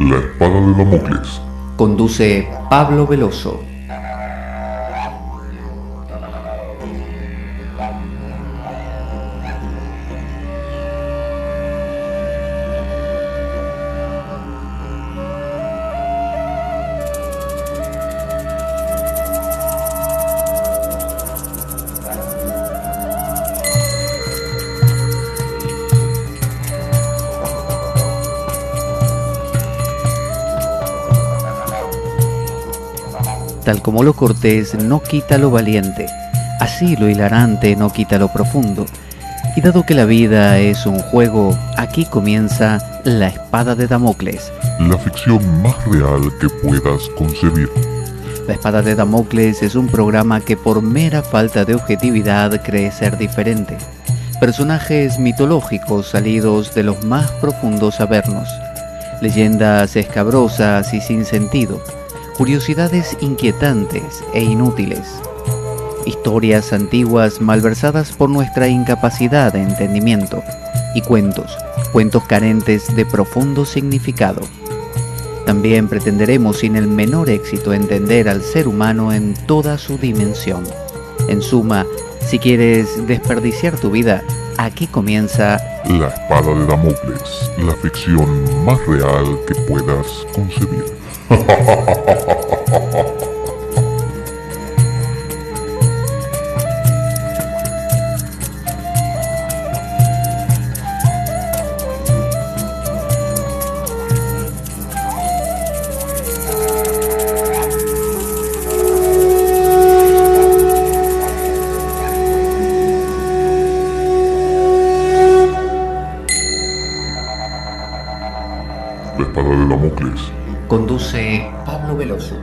La espada de Damocles. Conduce Pablo Veloso. Tal como lo cortés no quita lo valiente, así lo hilarante no quita lo profundo. Y dado que la vida es un juego, aquí comienza La espada de Damocles. La ficción más real que puedas concebir. La espada de Damocles es un programa que por mera falta de objetividad cree ser diferente. Personajes mitológicos salidos de los más profundos avernos. Leyendas escabrosas y sin sentido. Curiosidades inquietantes e inútiles. Historias antiguas malversadas por nuestra incapacidad de entendimiento. Y cuentos carentes de profundo significado. También pretenderemos sin el menor éxito entender al ser humano en toda su dimensión. En suma, si quieres desperdiciar tu vida, aquí comienza La espada de Damocles, la ficción más real que puedas concebir. La espada de Damocles. Conduce Pablo Veloso.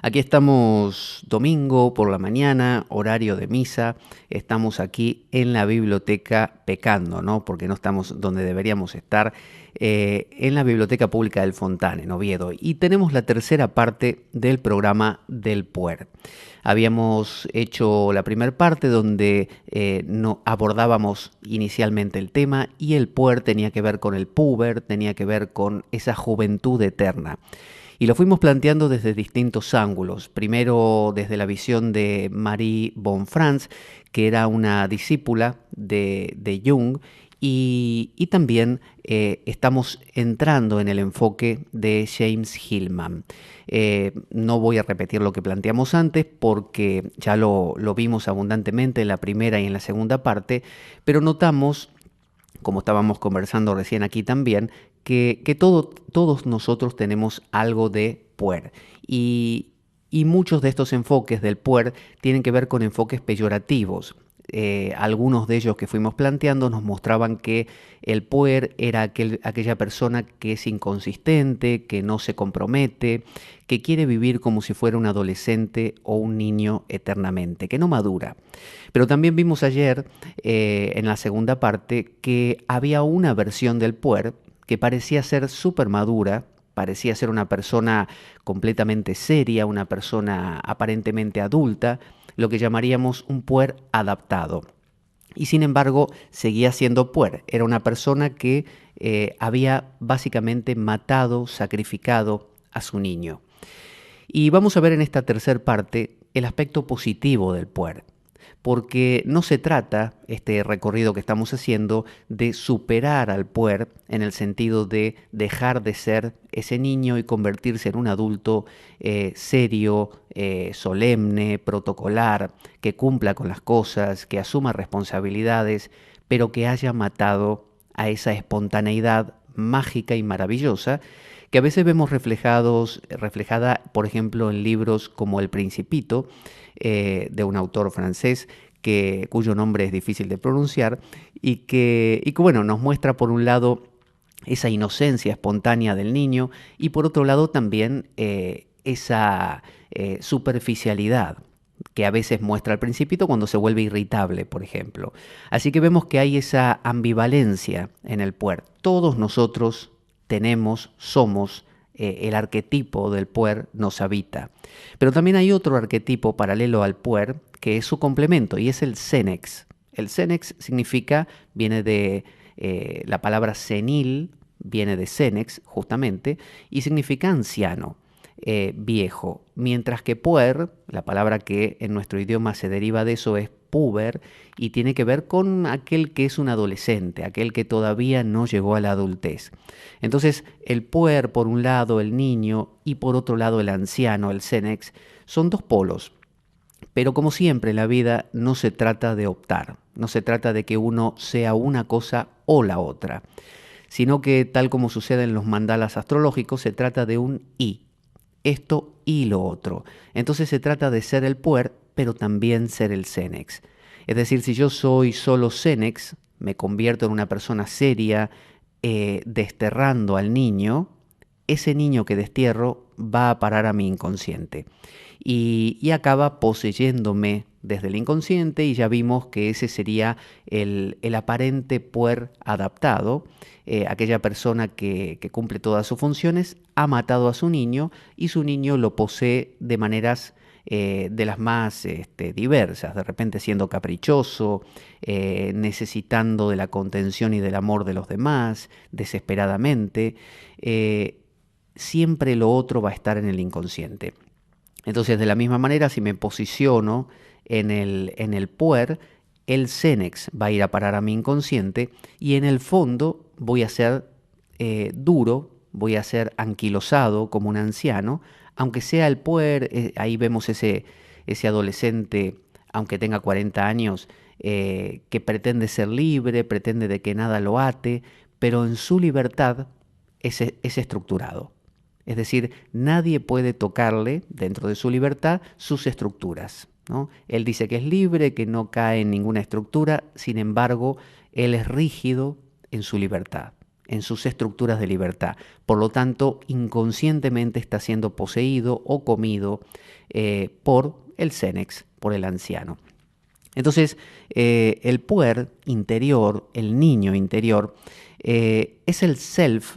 Aquí estamos domingo por la mañana, horario de misa. Estamos aquí en la biblioteca pecando, ¿no? Porque no estamos donde deberíamos estar, en la Biblioteca Pública del Fontane, en Oviedo. Y tenemos la tercera parte del programa del Puer. Habíamos hecho la primera parte donde no abordábamos inicialmente el tema, y el Puer tenía que ver con el puber, tenía que ver con esa juventud eterna. Y lo fuimos planteando desde distintos ángulos. Primero desde la visión de Marie von Franz, que era una discípula de Jung, y también estamos entrando en el enfoque de James Hillman. No voy a repetir lo que planteamos antes porque ya lo vimos abundantemente en la primera y en la segunda parte, pero notamos, como estábamos conversando recién aquí también, que todos nosotros tenemos algo de puer. Y muchos de estos enfoques del puer tienen que ver con enfoques peyorativos. Algunos de ellos que fuimos planteando nos mostraban que el puer era aquella persona que es inconsistente, que no se compromete, que quiere vivir como si fuera un adolescente o un niño eternamente, que no madura. Pero también vimos ayer, en la segunda parte, que había una versión del puer que parecía ser súper madura, parecía ser una persona completamente seria, una persona aparentemente adulta, lo que llamaríamos un puer adaptado. Y sin embargo, seguía siendo puer. Era una persona que había básicamente matado, sacrificado a su niño. Y vamos a ver en esta tercera parte el aspecto positivo del puer. Porque no se trata, este recorrido que estamos haciendo, de superar al puer en el sentido de dejar de ser ese niño y convertirse en un adulto serio, solemne, protocolar, que cumpla con las cosas, que asuma responsabilidades, pero que haya matado a esa espontaneidad mágica y maravillosa que a veces vemos reflejada, por ejemplo, en libros como El Principito, de un autor francés, cuyo nombre es difícil de pronunciar, y que bueno, nos muestra por un lado esa inocencia espontánea del niño y por otro lado también esa superficialidad que a veces muestra al Principito cuando se vuelve irritable, por ejemplo. Así que vemos que hay esa ambivalencia en el puer. Todos nosotros somos el arquetipo del puer nos habita. Pero también hay otro arquetipo paralelo al puer que es su complemento y es el senex. El senex viene de la palabra senil, viene de senex justamente, y significa anciano, viejo. Mientras que puer, la palabra que en nuestro idioma se deriva de eso es puber y tiene que ver con aquel que es un adolescente, aquel que todavía no llegó a la adultez. Entonces, el puer por un lado, el niño, y por otro lado el anciano, el senex, son dos polos. Pero como siempre en la vida no se trata de optar, no se trata de que uno sea una cosa o la otra, sino que tal como sucede en los mandalas astrológicos, se trata de un y, esto y lo otro. Entonces se trata de ser el puer, pero también ser el senex. Es decir, si yo soy solo senex, me convierto en una persona seria, desterrando al niño, ese niño que destierro va a parar a mi inconsciente y acaba poseyéndome desde el inconsciente y ya vimos que ese sería el aparente puer adaptado, aquella persona que cumple todas sus funciones, ha matado a su niño y su niño lo posee de maneras de las más diversas, de repente siendo caprichoso, necesitando de la contención y del amor de los demás, desesperadamente. Siempre lo otro va a estar en el inconsciente. Entonces, de la misma manera, si me posiciono en el puer, el senex va a ir a parar a mi inconsciente y en el fondo voy a ser duro, voy a ser anquilosado como un anciano, aunque sea el puer, ahí vemos ese adolescente, aunque tenga 40 años, que pretende ser libre, pretende de que nada lo ate, pero en su libertad es estructurado. Es decir, nadie puede tocarle, dentro de su libertad, sus estructuras, ¿no? Él dice que es libre, que no cae en ninguna estructura, sin embargo, él es rígido en su libertad, en sus estructuras de libertad. Por lo tanto, inconscientemente está siendo poseído o comido por el senex, por el anciano. Entonces, el puer interior, el niño interior, es el self,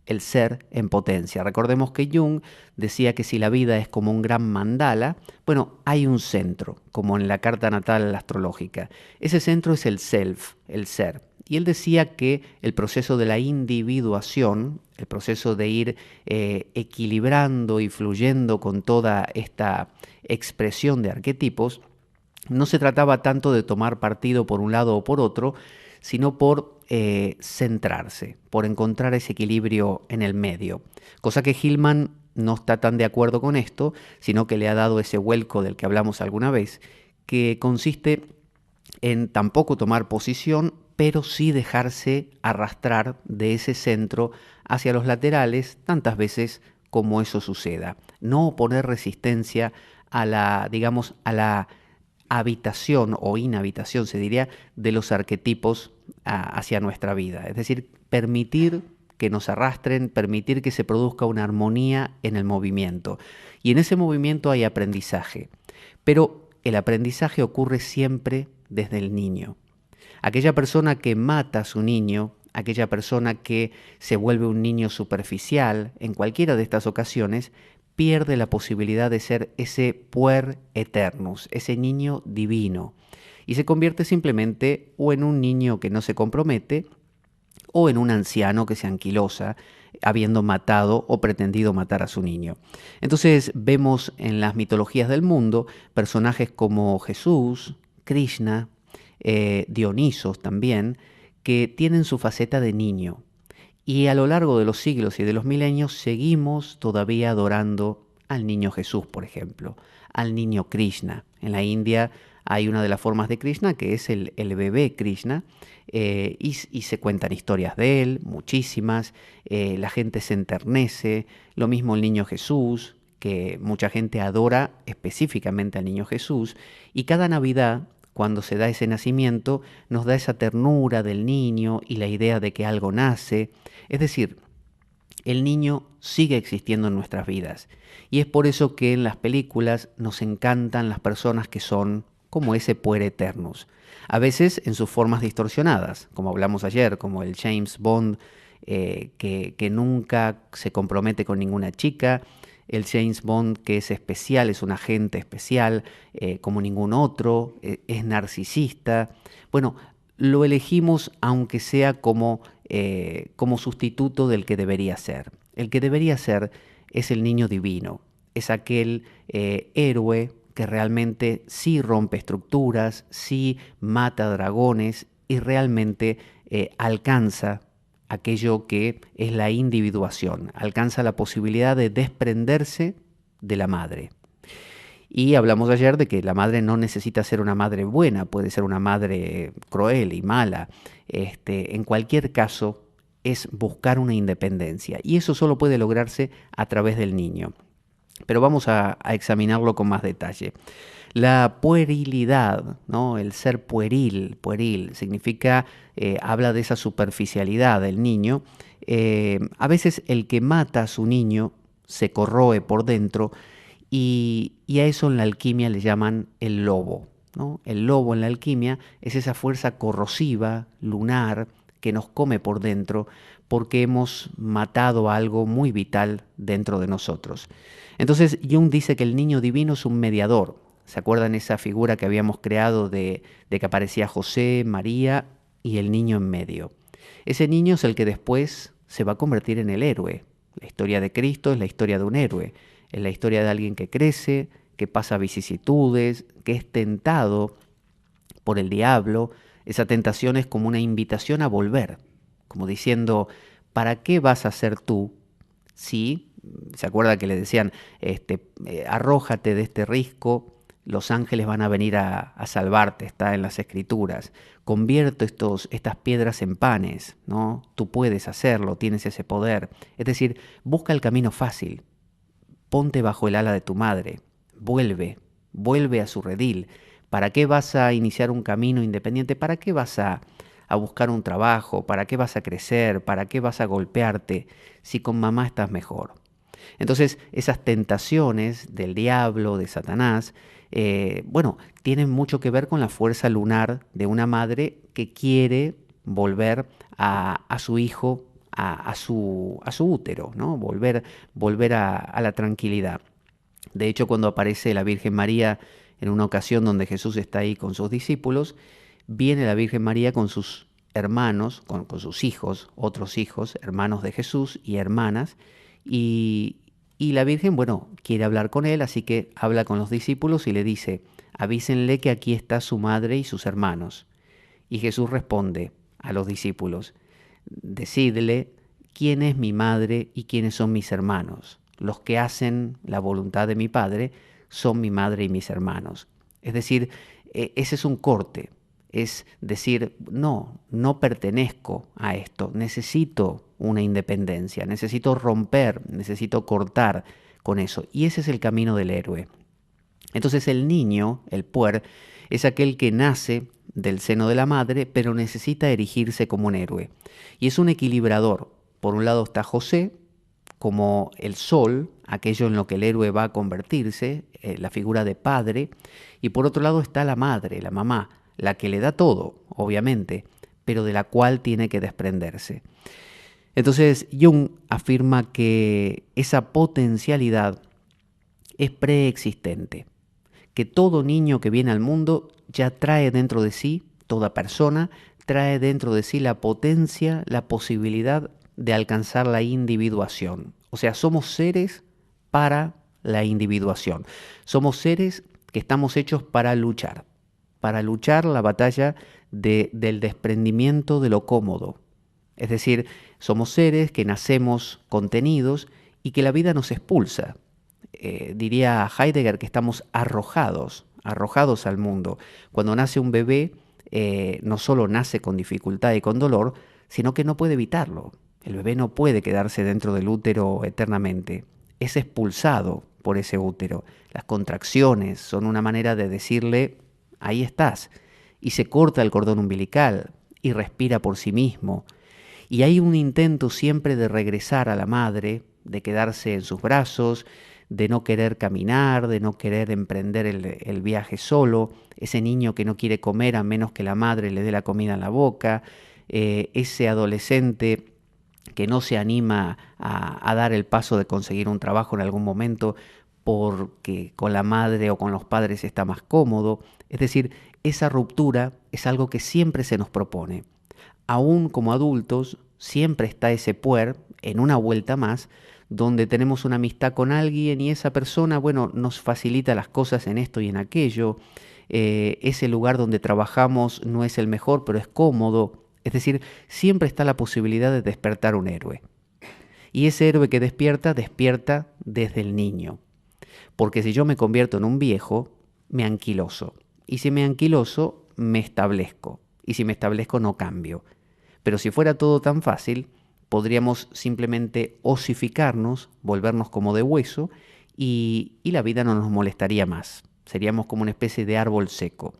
el ser en potencia. Recordemos que Jung decía que si la vida es como un gran mandala, bueno, hay un centro, como en la carta natal astrológica. Ese centro es el self, el ser. Y él decía que el proceso de la individuación, el proceso de ir equilibrando y fluyendo con toda esta expresión de arquetipos, no se trataba tanto de tomar partido por un lado o por otro, sino por centrarse, por encontrar ese equilibrio en el medio. Cosa que Hillman no está tan de acuerdo con esto, sino que le ha dado ese vuelco del que hablamos alguna vez, que consiste en tampoco tomar posición, pero sí dejarse arrastrar de ese centro hacia los laterales tantas veces como eso suceda. No oponer resistencia a la, digamos, a la habitación o inhabitación, se diría, de los arquetipos hacia nuestra vida. Es decir, permitir que nos arrastren, permitir que se produzca una armonía en el movimiento. Y en ese movimiento hay aprendizaje. Pero el aprendizaje ocurre siempre desde el niño. Aquella persona que mata a su niño, aquella persona que se vuelve un niño superficial, en cualquiera de estas ocasiones, pierde la posibilidad de ser ese puer eternus, ese niño divino, y se convierte simplemente o en un niño que no se compromete o en un anciano que se anquilosa, habiendo matado o pretendido matar a su niño. Entonces vemos en las mitologías del mundo personajes como Jesús, Krishna, Dionisos también, que tienen su faceta de niño. Y a lo largo de los siglos y de los milenios seguimos todavía adorando al niño Jesús, por ejemplo, al niño Krishna. En la India hay una de las formas de Krishna que es el bebé Krishna, y se cuentan historias de él, muchísimas, la gente se enternece, lo mismo el niño Jesús, que mucha gente adora específicamente al niño Jesús, y cada Navidad, cuando se da ese nacimiento, nos da esa ternura del niño y la idea de que algo nace. Es decir, el niño sigue existiendo en nuestras vidas. Y es por eso que en las películas nos encantan las personas que son como ese puer eternus. A veces en sus formas distorsionadas, como hablamos ayer, como el James Bond que nunca se compromete con ninguna chica, el James Bond que es especial, es un agente especial, como ningún otro, es narcisista. Bueno, lo elegimos aunque sea como sustituto del que debería ser. El que debería ser es el niño divino, es aquel héroe que realmente sí rompe estructuras, sí mata dragones y realmente alcanza aquello que es la individuación, alcanza la posibilidad de desprenderse de la madre. Y hablamos ayer de que la madre no necesita ser una madre buena, puede ser una madre cruel y mala. En cualquier caso, es buscar una independencia. Y eso solo puede lograrse a través del niño. Pero vamos a examinarlo con más detalle. La puerilidad, ¿no? El ser pueril, significa, habla de esa superficialidad del niño. A veces el que mata a su niño se corroe por dentro y a eso en la alquimia le llaman el lobo, ¿no? El lobo en la alquimia es esa fuerza corrosiva, lunar, que nos come por dentro porque hemos matado algo muy vital dentro de nosotros. Entonces Jung dice que el niño divino es un mediador. ¿Se acuerdan esa figura que habíamos creado de que aparecía José, María y el niño en medio? Ese niño es el que después se va a convertir en el héroe. La historia de Cristo es la historia de un héroe. Es la historia de alguien que crece, que pasa vicisitudes, que es tentado por el diablo. Esa tentación es como una invitación a volver, como diciendo, ¿para qué vas a ser tú si, se acuerda que le decían, arrójate de este risco, los ángeles van a venir a salvarte, está en las escrituras, convierto estas piedras en panes, ¿no? Tú puedes hacerlo, tienes ese poder. Es decir, busca el camino fácil, ponte bajo el ala de tu madre, vuelve a su redil. ¿Para qué vas a iniciar un camino independiente? ¿Para qué vas a buscar un trabajo? ¿Para qué vas a crecer? ¿Para qué vas a golpearte si con mamá estás mejor? Entonces, esas tentaciones del diablo, de Satanás, tienen mucho que ver con la fuerza lunar de una madre que quiere volver a su hijo, a su útero, ¿no? Volver a la tranquilidad. De hecho, cuando aparece la Virgen María en una ocasión donde Jesús está ahí con sus discípulos, viene la Virgen María con sus hermanos, con sus hijos, otros hijos, hermanos de Jesús y hermanas, y la Virgen, quiere hablar con él, así que habla con los discípulos y le dice, avísenle que aquí está su madre y sus hermanos. Y Jesús responde a los discípulos, decidle quién es mi madre y quiénes son mis hermanos. Los que hacen la voluntad de mi Padre son mi madre y mis hermanos. Es decir, ese es un corte, es decir, no pertenezco a esto, necesito una independencia, necesito romper, necesito cortar con eso. Y ese es el camino del héroe. Entonces el niño, el puer, es aquel que nace del seno de la madre, pero necesita erigirse como un héroe. Y es un equilibrador. Por un lado está José, como el sol, aquello en lo que el héroe va a convertirse, la figura de padre, y por otro lado está la madre, la mamá, la que le da todo, obviamente, pero de la cual tiene que desprenderse. Entonces Jung afirma que esa potencialidad es preexistente, que todo niño que viene al mundo ya trae dentro de sí, toda persona trae dentro de sí la potencia, la posibilidad de alcanzar la individuación. O sea, somos seres para la individuación. Somos seres que estamos hechos para luchar la batalla del desprendimiento de lo cómodo. Es decir, somos seres que nacemos contenidos y que la vida nos expulsa. Diría Heidegger que estamos arrojados arrojados al mundo. Cuando nace un bebé, no solo nace con dificultad y con dolor, sino que no puede evitarlo. El bebé no puede quedarse dentro del útero eternamente. Es expulsado por ese útero. Las contracciones son una manera de decirle, ahí estás. Y se corta el cordón umbilical y respira por sí mismo. Y hay un intento siempre de regresar a la madre, de quedarse en sus brazos, de no querer caminar, de no querer emprender el viaje solo, ese niño que no quiere comer a menos que la madre le dé la comida en la boca, ese adolescente que no se anima a dar el paso de conseguir un trabajo en algún momento porque con la madre o con los padres está más cómodo. Es decir, esa ruptura es algo que siempre se nos propone. Aún como adultos, siempre está ese puer en una vuelta más, donde tenemos una amistad con alguien y esa persona, bueno, nos facilita las cosas en esto y en aquello. Ese lugar donde trabajamos no es el mejor, pero es cómodo. Es decir, siempre está la posibilidad de despertar un héroe. Y ese héroe que despierta, despierta desde el niño. Porque si yo me convierto en un viejo, me anquiloso. Y si me anquiloso, me establezco. Y si me establezco, no cambio. Pero si fuera todo tan fácil, podríamos simplemente osificarnos, volvernos como de hueso, y la vida no nos molestaría más. Seríamos como una especie de árbol seco.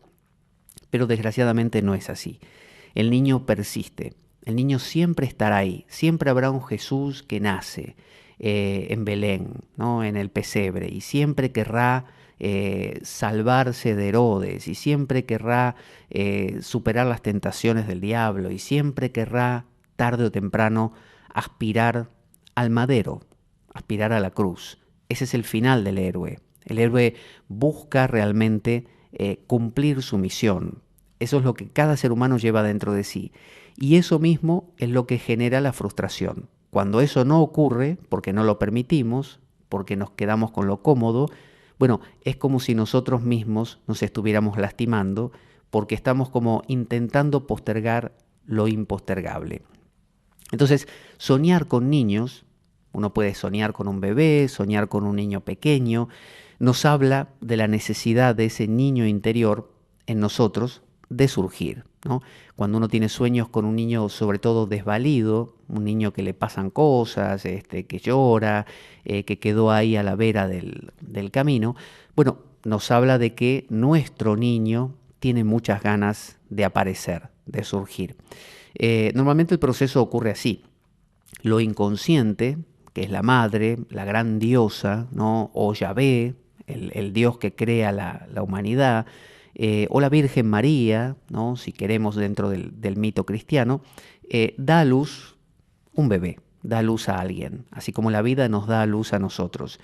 Pero desgraciadamente no es así. El niño persiste. El niño siempre estará ahí. Siempre habrá un Jesús que nace en Belén, ¿no? En el pesebre, y siempre querrá salvarse de Herodes, y siempre querrá superar las tentaciones del diablo, y siempre querrá, tarde o temprano, aspirar al madero, aspirar a la cruz. Ese es el final del héroe. El héroe busca realmente cumplir su misión. Eso es lo que cada ser humano lleva dentro de sí. Y eso mismo es lo que genera la frustración. Cuando eso no ocurre, porque no lo permitimos, porque nos quedamos con lo cómodo, bueno, es como si nosotros mismos nos estuviéramos lastimando, porque estamos como intentando postergar lo impostergable. Entonces, soñar con niños, uno puede soñar con un bebé, soñar con un niño pequeño, nos habla de la necesidad de ese niño interior en nosotros de surgir, ¿no? Cuando uno tiene sueños con un niño sobre todo desvalido, un niño que le pasan cosas, que llora, que quedó ahí a la vera del camino, bueno, nos habla de que nuestro niño tiene muchas ganas de aparecer, de surgir. Normalmente el proceso ocurre así. Lo inconsciente, que es la madre, la gran diosa, ¿no? O Yahvé, el Dios que crea la humanidad, o la Virgen María, ¿no? Si queremos dentro del mito cristiano, da a luz un bebé, da a luz a alguien, así como la vida nos da a luz a nosotros.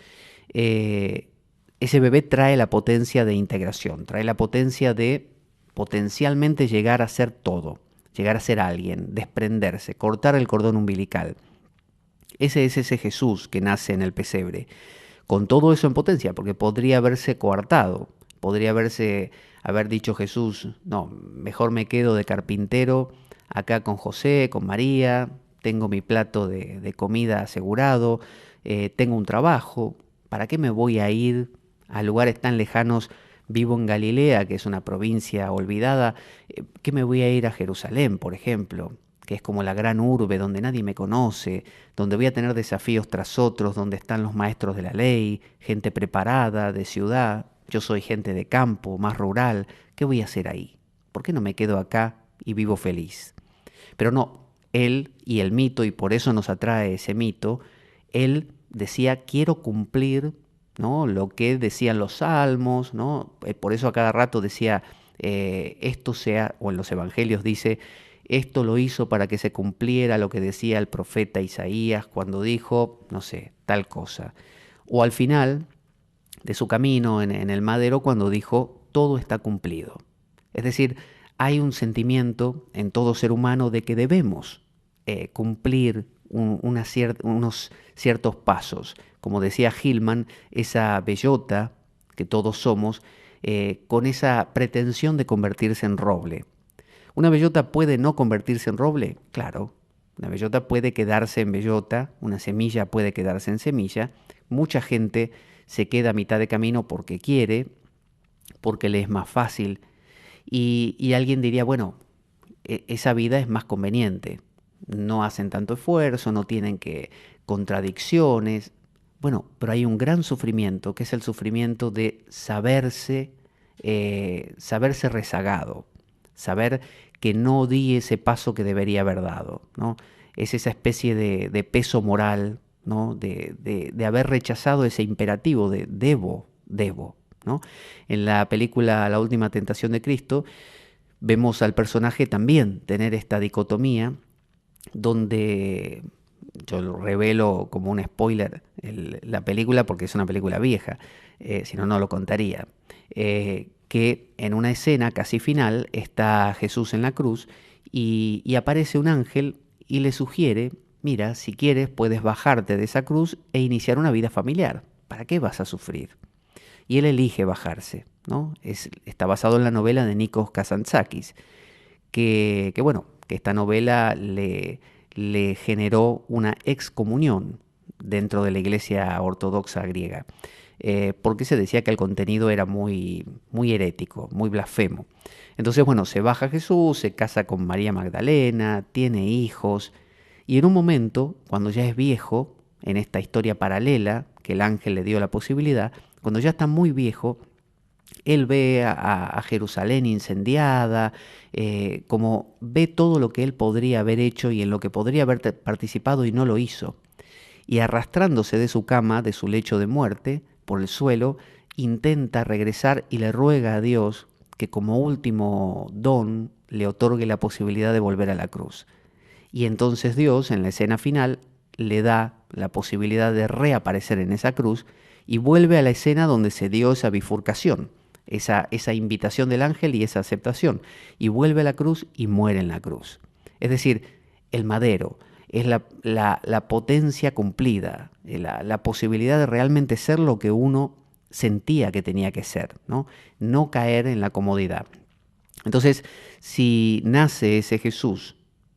Ese bebé trae la potencia de integración, trae la potencia de potencialmente llegar a ser todo, llegar a ser alguien, desprenderse, cortar el cordón umbilical. Ese es ese Jesús que nace en el pesebre, con todo eso en potencia, porque podría haberse coartado, podría haber dicho Jesús, no, mejor me quedo de carpintero acá con José, con María, tengo mi plato de comida asegurado, tengo un trabajo, ¿para qué me voy a ir a lugares tan lejanos? Vivo en Galilea, que es una provincia olvidada, ¿qué me voy a ir a Jerusalén, por ejemplo? Que es como la gran urbe donde nadie me conoce, donde voy a tener desafíos tras otros, donde están los maestros de la ley, gente preparada, de ciudad. Yo soy gente de campo, más rural. ¿Qué voy a hacer ahí? ¿Por qué no me quedo acá y vivo feliz? Pero no, él y el mito, y por eso nos atrae ese mito, él decía, quiero cumplir, ¿no?, lo que decían los salmos, ¿no? Por eso a cada rato decía, esto sea, o en los evangelios dice, esto lo hizo para que se cumpliera lo que decía el profeta Isaías cuando dijo, no sé, tal cosa. O al final de su camino en el madero cuando dijo, todo está cumplido. Es decir, hay un sentimiento en todo ser humano de que debemos cumplir unos ciertos pasos. Como decía Hillman, esa bellota que todos somos, con esa pretensión de convertirse en roble. ¿Una bellota puede no convertirse en roble? Claro. Una bellota puede quedarse en bellota, una semilla puede quedarse en semilla. Mucha gente se queda a mitad de camino porque quiere, porque le es más fácil. Y alguien diría, bueno, esa vida es más conveniente. No hacen tanto esfuerzo, no tienen que contradicciones. Bueno, pero hay un gran sufrimiento, que es el sufrimiento de saberse rezagado, saber que no di ese paso que debería haber dado, ¿no? Es esa especie de peso moral, ¿no? De haber rechazado ese imperativo de debo, ¿no? En la película La Última Tentación de Cristo vemos al personaje también tener esta dicotomía donde yo lo revelo como un spoiler la película porque es una película vieja, si no, no lo contaría. Que en una escena casi final está Jesús en la cruz y aparece un ángel y le sugiere, mira, si quieres puedes bajarte de esa cruz e iniciar una vida familiar. ¿Para qué vas a sufrir? Y él elige bajarse, ¿no? Está basado en la novela de Nikos Kazantzakis, que bueno, que esta novela le generó una excomunión dentro de la Iglesia Ortodoxa griega, porque se decía que el contenido era muy herético, muy blasfemo. Entonces, bueno, se baja Jesús, se casa con María Magdalena, tiene hijos, y en un momento, cuando ya es viejo, en esta historia paralela que el ángel le dio la posibilidad, cuando ya está muy viejo, él ve a Jerusalén incendiada, como ve todo lo que él podría haber hecho y en lo que podría haber participado y no lo hizo. Y arrastrándose de su cama, de su lecho de muerte, por el suelo, intenta regresar y le ruega a Dios que como último don le otorgue la posibilidad de volver a la cruz. Y entonces Dios, en la escena final, le da la posibilidad de reaparecer en esa cruz y vuelve a la escena donde se dio esa bifurcación, esa invitación del ángel y esa aceptación. Y vuelve a la cruz y muere en la cruz. Es decir, el madero es la potencia cumplida, la posibilidad de realmente ser lo que uno sentía que tenía que ser, ¿no? No caer en la comodidad. Entonces, si nace ese Jesús,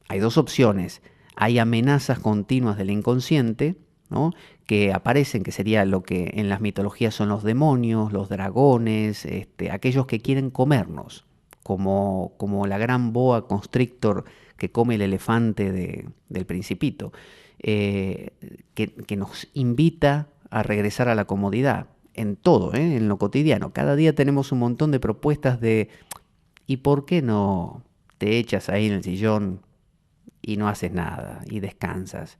hay dos opciones. Hay amenazas continuas del inconsciente, ¿no? Que aparecen, que sería lo que en las mitologías son los demonios, los dragones, aquellos que quieren comernos, como la gran boa constrictor que come el elefante del Principito, que nos invita a regresar a la comodidad en todo, en lo cotidiano. Cada día tenemos un montón de propuestas de ¿y por qué no te echas ahí en el sillón y no haces nada y descansas?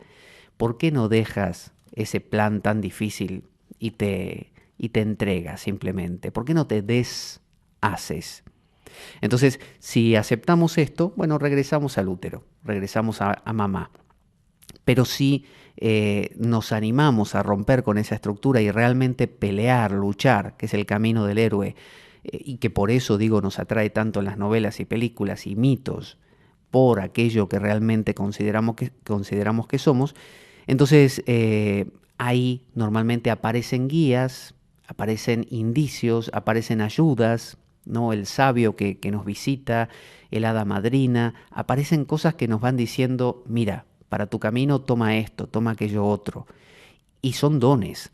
¿Por qué no dejas ese plan tan difícil y te entregas simplemente? ¿Por qué no te deshaces? Entonces, si aceptamos esto, bueno, regresamos al útero, regresamos a mamá. Pero si nos animamos a romper con esa estructura y realmente pelear, luchar, que es el camino del héroe, y que por eso digo nos atrae tanto en las novelas y películas y mitos, por aquello que realmente consideramos que somos, entonces ahí normalmente aparecen guías, aparecen indicios, aparecen ayudas, ¿no? El sabio que nos visita, el hada madrina, aparecen cosas que nos van diciendo, mira, para tu camino toma esto, toma aquello otro. Y son dones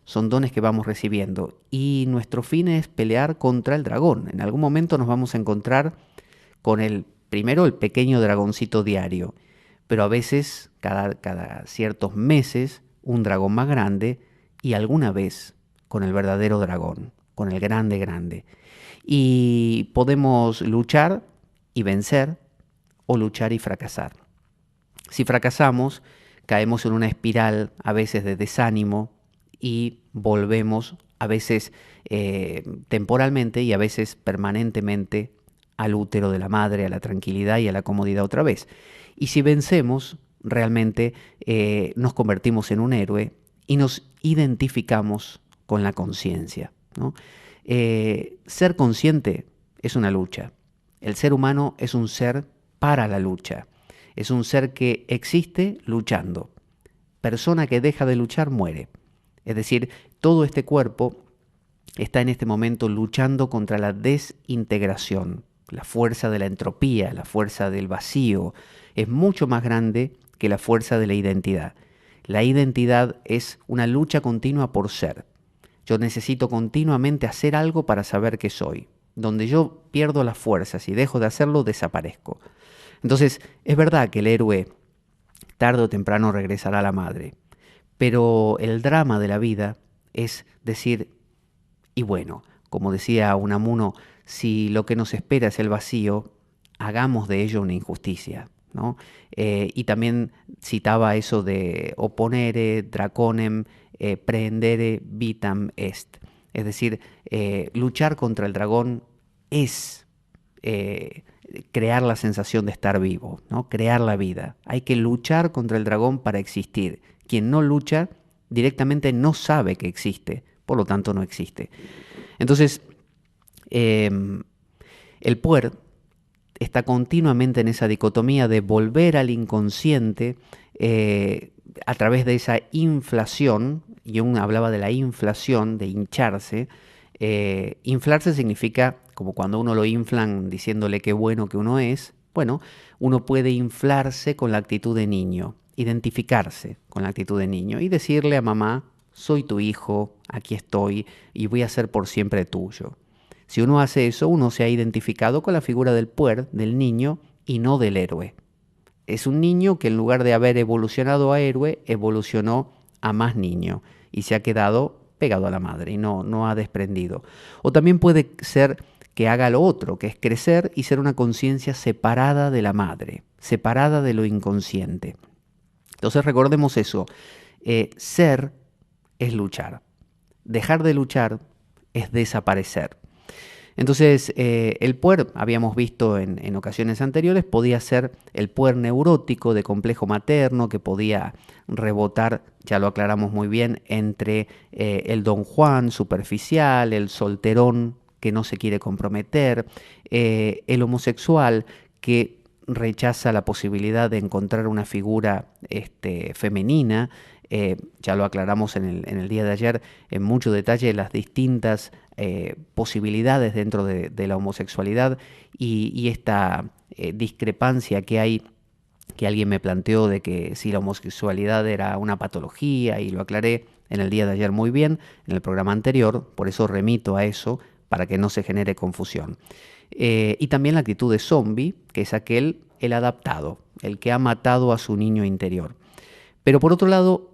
que vamos recibiendo. Y nuestro fin es pelear contra el dragón. En algún momento nos vamos a encontrar con primero el pequeño dragoncito diario, pero a veces, cada ciertos meses, un dragón más grande y alguna vez con el verdadero dragón, con el grande grande. Y podemos luchar y vencer o luchar y fracasar. Si fracasamos, caemos en una espiral a veces de desánimo y volvemos a veces temporalmente y a veces permanentemente al útero de la madre, a la tranquilidad y a la comodidad otra vez. Y si vencemos, realmente nos convertimos en un héroe y nos identificamos con la conciencia, ¿no? Ser consciente es una lucha. El ser humano es un ser para la lucha. Es un ser que existe luchando. Persona que deja de luchar muere. Es decir, todo este cuerpo está en este momento luchando contra la desintegración. La fuerza de la entropía, la fuerza del vacío, es mucho más grande que la fuerza de la identidad. La identidad es una lucha continua por ser. Yo necesito continuamente hacer algo para saber qué soy. Donde yo pierdo las fuerzas y dejo de hacerlo, desaparezco. Entonces, es verdad que el héroe tarde o temprano regresará a la madre, pero el drama de la vida es decir, y bueno, como decía Unamuno, si lo que nos espera es el vacío, hagamos de ello una injusticia, ¿no? Y también citaba eso de opponere draconem prehendere vitam est. Es decir, luchar contra el dragón es crear la sensación de estar vivo, ¿no? Crear la vida. Hay que luchar contra el dragón para existir. Quien no lucha directamente no sabe que existe, por lo tanto no existe. Entonces, el puer está continuamente en esa dicotomía de volver al inconsciente a través de esa inflación. Yo hablaba de la inflación, de hincharse. Inflarse significa como cuando uno lo inflan diciéndole qué bueno que uno es. Bueno, uno puede inflarse con la actitud de niño, identificarse con la actitud de niño y decirle a mamá, soy tu hijo, aquí estoy y voy a ser por siempre tuyo. Si uno hace eso, uno se ha identificado con la figura del puer, del niño, y no del héroe. Es un niño que en lugar de haber evolucionado a héroe, evolucionó a más niño y se ha quedado pegado a la madre y no ha desprendido. O también puede ser que haga lo otro, que es crecer y ser una conciencia separada de la madre, separada de lo inconsciente. Entonces recordemos eso, ser es luchar, dejar de luchar es desaparecer. Entonces, el puer, habíamos visto en ocasiones anteriores, podía ser el puer neurótico de complejo materno que podía rebotar, ya lo aclaramos muy bien, entre el don Juan superficial, el solterón que no se quiere comprometer, el homosexual que rechaza la posibilidad de encontrar una figura femenina. Ya lo aclaramos en el día de ayer en mucho detalle las distintas posibilidades dentro de la homosexualidad y esta discrepancia que hay, que alguien me planteó de que si la homosexualidad era una patología, y lo aclaré en el día de ayer muy bien, en el programa anterior, por eso remito a eso, para que no se genere confusión. Y también la actitud de zombie, que es el adaptado, el que ha matado a su niño interior. Pero por otro lado,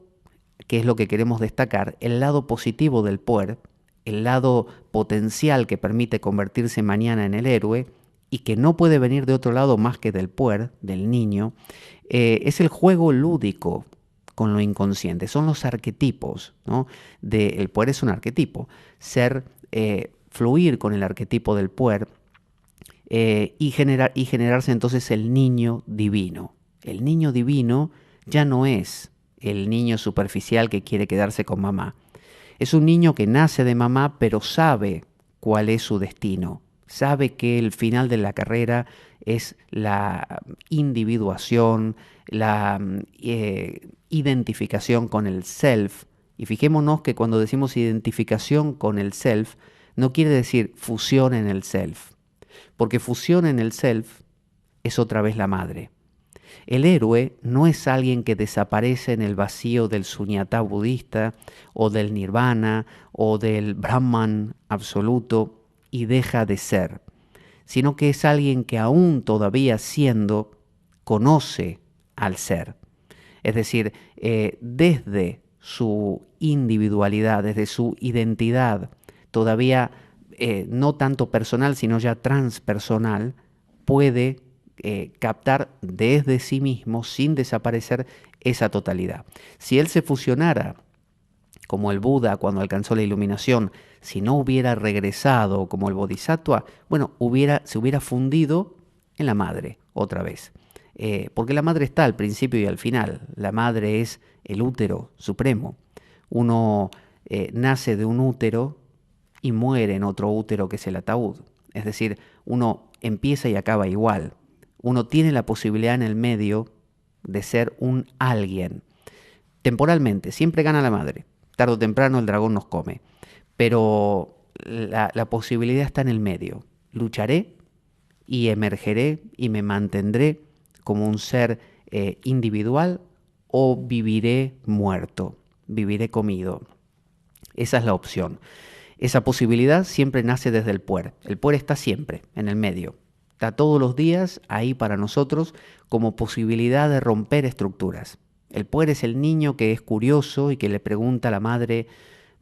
que es lo que queremos destacar, el lado positivo del puer, el lado potencial que permite convertirse mañana en el héroe y que no puede venir de otro lado más que del puer, del niño, es el juego lúdico con lo inconsciente, son los arquetipos, ¿no? El puer es un arquetipo, fluir con el arquetipo del puer y generarse entonces el niño divino. El niño divino ya no es el niño superficial que quiere quedarse con mamá. Es un niño que nace de mamá, pero sabe cuál es su destino. Sabe que el final de la carrera es la individuación, la identificación con el self. Y fijémonos que cuando decimos identificación con el self, no quiere decir fusión en el self. Porque fusión en el self es otra vez la madre. El héroe no es alguien que desaparece en el vacío del suñatá budista o del nirvana o del brahman absoluto y deja de ser, sino que es alguien que aún todavía siendo conoce al ser. Es decir, desde su individualidad, desde su identidad, todavía no tanto personal, sino ya transpersonal, puede captar desde sí mismo, sin desaparecer, esa totalidad. Si él se fusionara, como el Buda cuando alcanzó la iluminación, si no hubiera regresado como el Bodhisattva, bueno, se hubiera fundido en la madre otra vez. Porque la madre está al principio y al final. La madre es el útero supremo. Uno nace de un útero y muere en otro útero que es el ataúd. Es decir, uno empieza y acaba igual. Uno tiene la posibilidad en el medio de ser un alguien. Temporalmente, siempre gana la madre. Tarde o temprano el dragón nos come. Pero la posibilidad está en el medio. Lucharé y emergeré y me mantendré como un ser individual o viviré muerto, viviré comido. Esa es la opción. Esa posibilidad siempre nace desde el puer. El puer está siempre en el medio. Está todos los días ahí para nosotros como posibilidad de romper estructuras. El puer es el niño que es curioso y que le pregunta a la madre: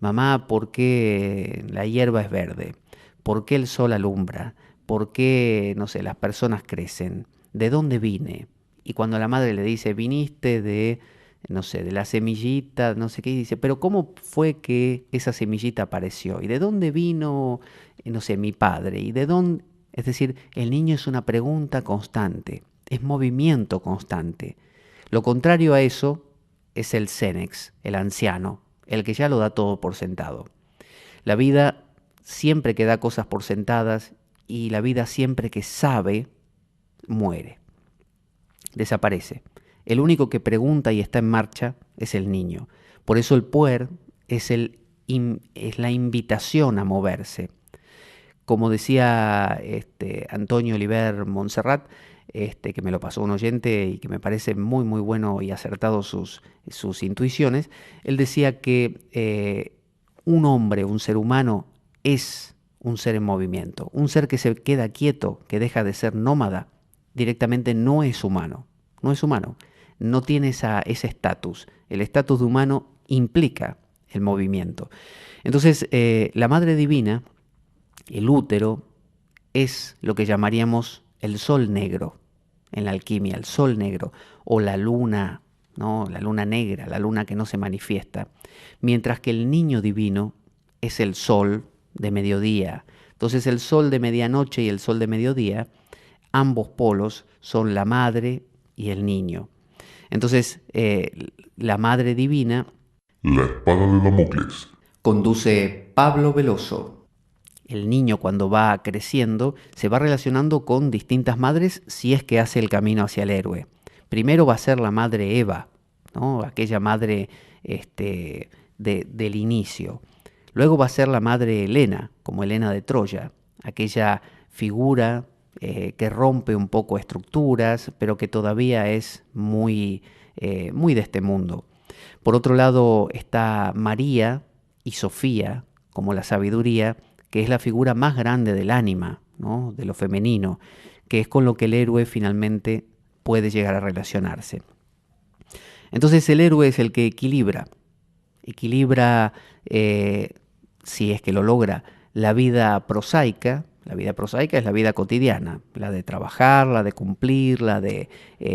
mamá, ¿por qué la hierba es verde? ¿Por qué el sol alumbra? ¿Por qué, no sé, las personas crecen? ¿De dónde vine? Y cuando la madre le dice: viniste de, no sé, de la semillita, no sé qué, y dice: pero ¿cómo fue que esa semillita apareció? ¿Y de dónde vino, no sé, mi padre? ¿Y de dónde? Es decir, el niño es una pregunta constante, es movimiento constante. Lo contrario a eso es el Cenex, el anciano, el que ya lo da todo por sentado. La vida siempre que da cosas por sentadas y la vida siempre que sabe, muere, desaparece. El único que pregunta y está en marcha es el niño. Por eso el puer es la invitación a moverse. Como decía Antonio Oliver Montserrat, que me lo pasó un oyente y que me parece muy muy bueno y acertado sus intuiciones, él decía que un hombre, un ser humano, es un ser en movimiento. Un ser que se queda quieto, que deja de ser nómada, directamente no es humano. No es humano. No tiene ese estatus. El estatus de humano implica el movimiento. Entonces, la Madre Divina, el útero, es lo que llamaríamos el sol negro en la alquimia, el sol negro, o la luna, ¿no? La luna negra, la luna que no se manifiesta, mientras que el niño divino es el sol de mediodía. Entonces el sol de medianoche y el sol de mediodía, ambos polos son la madre y el niño. Entonces la Madre Divina, La espada de Damocles. conduce Pablo Veloso. El niño, cuando va creciendo, se va relacionando con distintas madres si es que hace el camino hacia el héroe. Primero va a ser la madre Eva, ¿no? Aquella madre del inicio. Luego va a ser la madre Helena, como Helena de Troya, aquella figura que rompe un poco estructuras, pero que todavía es muy de este mundo. Por otro lado está María y Sofía, como la sabiduría, que es la figura más grande del ánima, ¿no? De lo femenino, que es con lo que el héroe finalmente puede llegar a relacionarse. Entonces el héroe es el que equilibra, si es que lo logra, la vida prosaica. La vida prosaica es la vida cotidiana, la de trabajar, la de cumplir, la de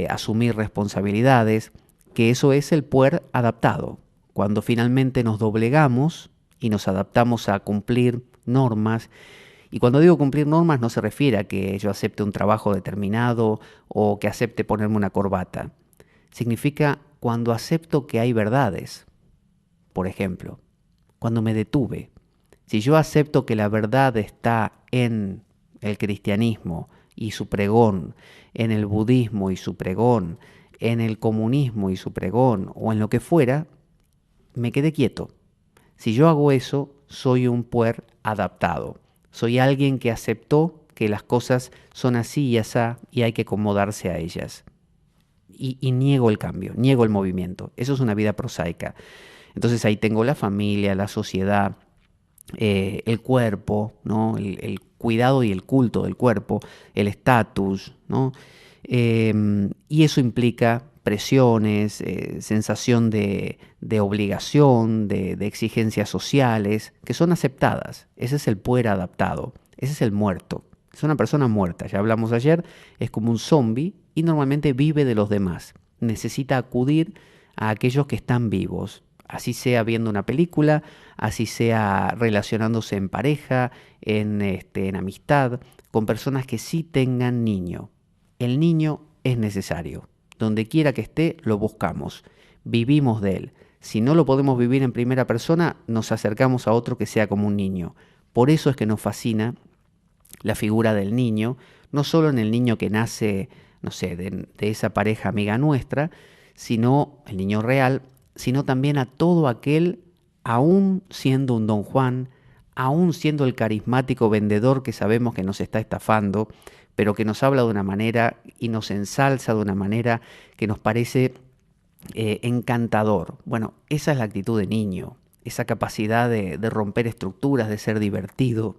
asumir responsabilidades, que eso es el puer adaptado, cuando finalmente nos doblegamos y nos adaptamos a cumplir normas. Y cuando digo cumplir normas no se refiere a que yo acepte un trabajo determinado o que acepte ponerme una corbata. Significa cuando acepto que hay verdades. Por ejemplo, cuando me detuve. Si yo acepto que la verdad está en el cristianismo y su pregón, en el budismo y su pregón, en el comunismo y su pregón, o en lo que fuera, me quedé quieto. Si yo hago eso, soy un puer adaptado. Soy alguien que aceptó que las cosas son así y asá y hay que acomodarse a ellas. Y niego el cambio, niego el movimiento. Eso es una vida prosaica. Entonces ahí tengo la familia, la sociedad, el cuerpo, ¿no? El cuidado y el culto del cuerpo, el estatus, ¿no? Y eso implica presiones, sensación de obligación, de exigencias sociales, que son aceptadas. Ese es el puer adaptado, ese es el muerto. Es una persona muerta, ya hablamos ayer, es como un zombie y normalmente vive de los demás. Necesita acudir a aquellos que están vivos, así sea viendo una película, así sea relacionándose en pareja, en amistad, con personas que sí tengan niño. El niño es necesario. Donde quiera que esté, lo buscamos. Vivimos de él. Si no lo podemos vivir en primera persona, nos acercamos a otro que sea como un niño. Por eso es que nos fascina la figura del niño, no solo en el niño que nace, no sé, de esa pareja amiga nuestra, sino el niño real, sino también a todo aquel, aún siendo un Don Juan, aún siendo el carismático vendedor que sabemos que nos está estafando, pero que nos habla de una manera y nos ensalza de una manera que nos parece encantador. Bueno, esa es la actitud de niño. esa capacidad de romper estructuras, de ser divertido.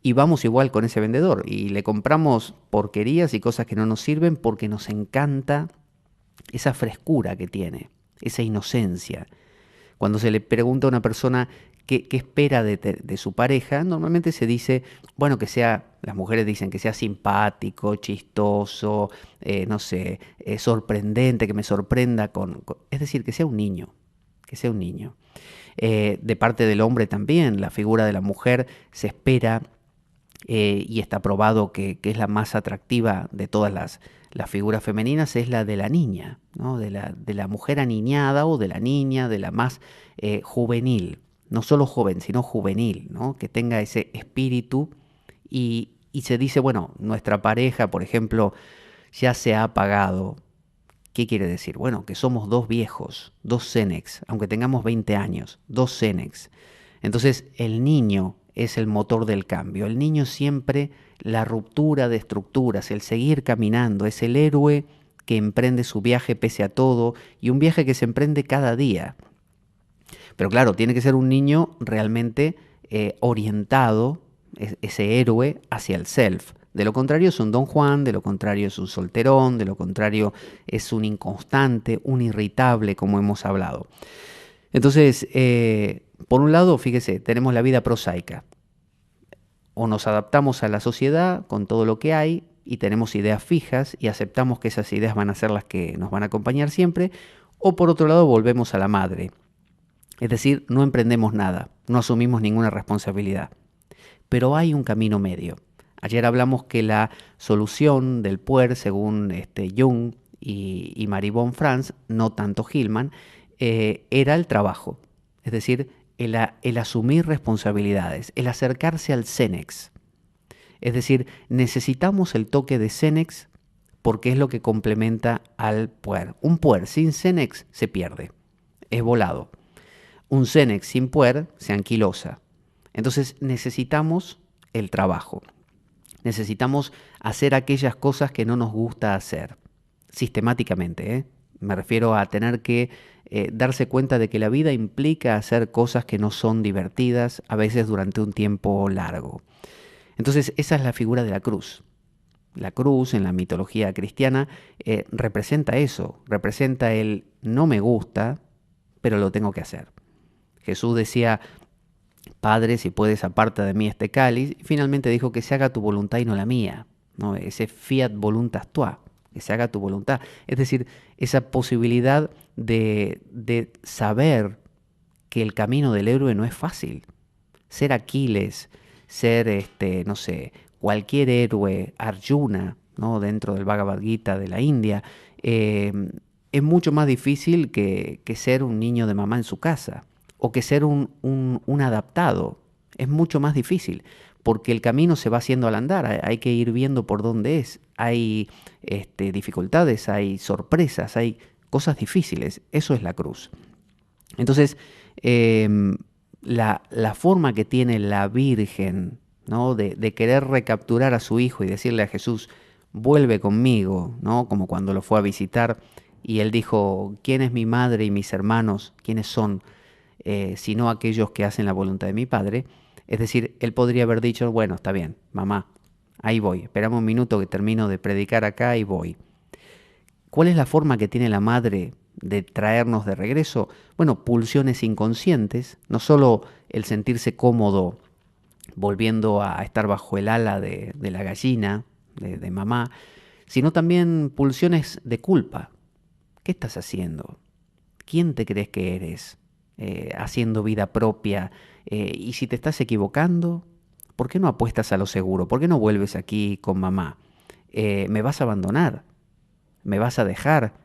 Y vamos igual con ese vendedor y le compramos porquerías y cosas que no nos sirven porque nos encanta esa frescura que tiene, esa inocencia. Cuando se le pregunta a una persona qué espera de su pareja, normalmente se dice, bueno, que sea, las mujeres dicen que sea simpático, chistoso, no sé, sorprendente, que me sorprenda es decir, que sea un niño, que sea un niño. De parte del hombre también, la figura de la mujer se espera y está probado que es la más atractiva de todas las figuras femeninas, es la de la niña, ¿no? De la mujer aniñada o de la niña, de la más juvenil, no solo joven, sino juvenil, ¿no? Que tenga ese espíritu y se dice, bueno, nuestra pareja, por ejemplo, ya se ha apagado. ¿Qué quiere decir? Bueno, que somos dos viejos, dos Cenex, aunque tengamos 20 años, dos Cenex. Entonces el niño es el motor del cambio. El niño siempre la ruptura de estructuras, el seguir caminando, es el héroe que emprende su viaje pese a todo y un viaje que se emprende cada día. Pero claro, tiene que ser un niño realmente orientado, ese héroe, hacia el self. De lo contrario es un Don Juan, de lo contrario es un solterón, de lo contrario es un inconstante, un irritable, como hemos hablado. Entonces, por un lado, fíjese, tenemos la vida prosaica. O nos adaptamos a la sociedad con todo lo que hay y tenemos ideas fijas y aceptamos que esas ideas van a ser las que nos van a acompañar siempre. O por otro lado, volvemos a la madre. Es decir, no emprendemos nada, no asumimos ninguna responsabilidad. Pero hay un camino medio. Ayer hablamos que la solución del puer, según Jung y Maribon Franz, no tanto Hillman, era el trabajo. Es decir, el asumir responsabilidades, el acercarse al Cenex. Es decir, necesitamos el toque de Cenex porque es lo que complementa al puer. Un puer sin Cenex se pierde, es volado. Un Cenex sin puer se anquilosa. Entonces necesitamos el trabajo. Necesitamos hacer aquellas cosas que no nos gusta hacer, sistemáticamente, ¿eh? Me refiero a tener que darse cuenta de que la vida implica hacer cosas que no son divertidas, a veces durante un tiempo largo. Entonces esa es la figura de la cruz. La cruz en la mitología cristiana representa eso, representa el no me gusta, pero lo tengo que hacer. Jesús decía, Padre, si puedes, aparta de mí este cáliz. Y finalmente dijo que se haga tu voluntad y no la mía, ¿no? Ese fiat voluntas tua, que se haga tu voluntad. Es decir, esa posibilidad de saber que el camino del héroe no es fácil. Ser Aquiles, ser, no sé, cualquier héroe, Arjuna, ¿no? Dentro del Bhagavad Gita de la India, es mucho más difícil que ser un niño de mamá en su casa. O que ser un adaptado. Es mucho más difícil, porque el camino se va haciendo al andar, hay que ir viendo por dónde es. Hay dificultades, hay sorpresas, hay cosas difíciles. Eso es la cruz. Entonces, la forma que tiene la Virgen, ¿no? de querer recapturar a su hijo y decirle a Jesús, vuelve conmigo, ¿no? Como cuando lo fue a visitar y él dijo, ¿quién es mi madre y mis hermanos? ¿Quiénes son? Sino aquellos que hacen la voluntad de mi Padre. Es decir, él podría haber dicho, bueno, está bien, mamá, ahí voy, esperamos un minuto que termino de predicar acá y voy. ¿Cuál es la forma que tiene la madre de traernos de regreso? Bueno, pulsiones inconscientes, no solo el sentirse cómodo volviendo a estar bajo el ala de la gallina, de mamá, sino también pulsiones de culpa. ¿Qué estás haciendo? ¿Quién te crees que eres? Haciendo vida propia. Y si te estás equivocando, ¿por qué no apuestas a lo seguro? ¿Por qué no vuelves aquí con mamá? ¿Me vas a abandonar? ¿Me vas a dejar?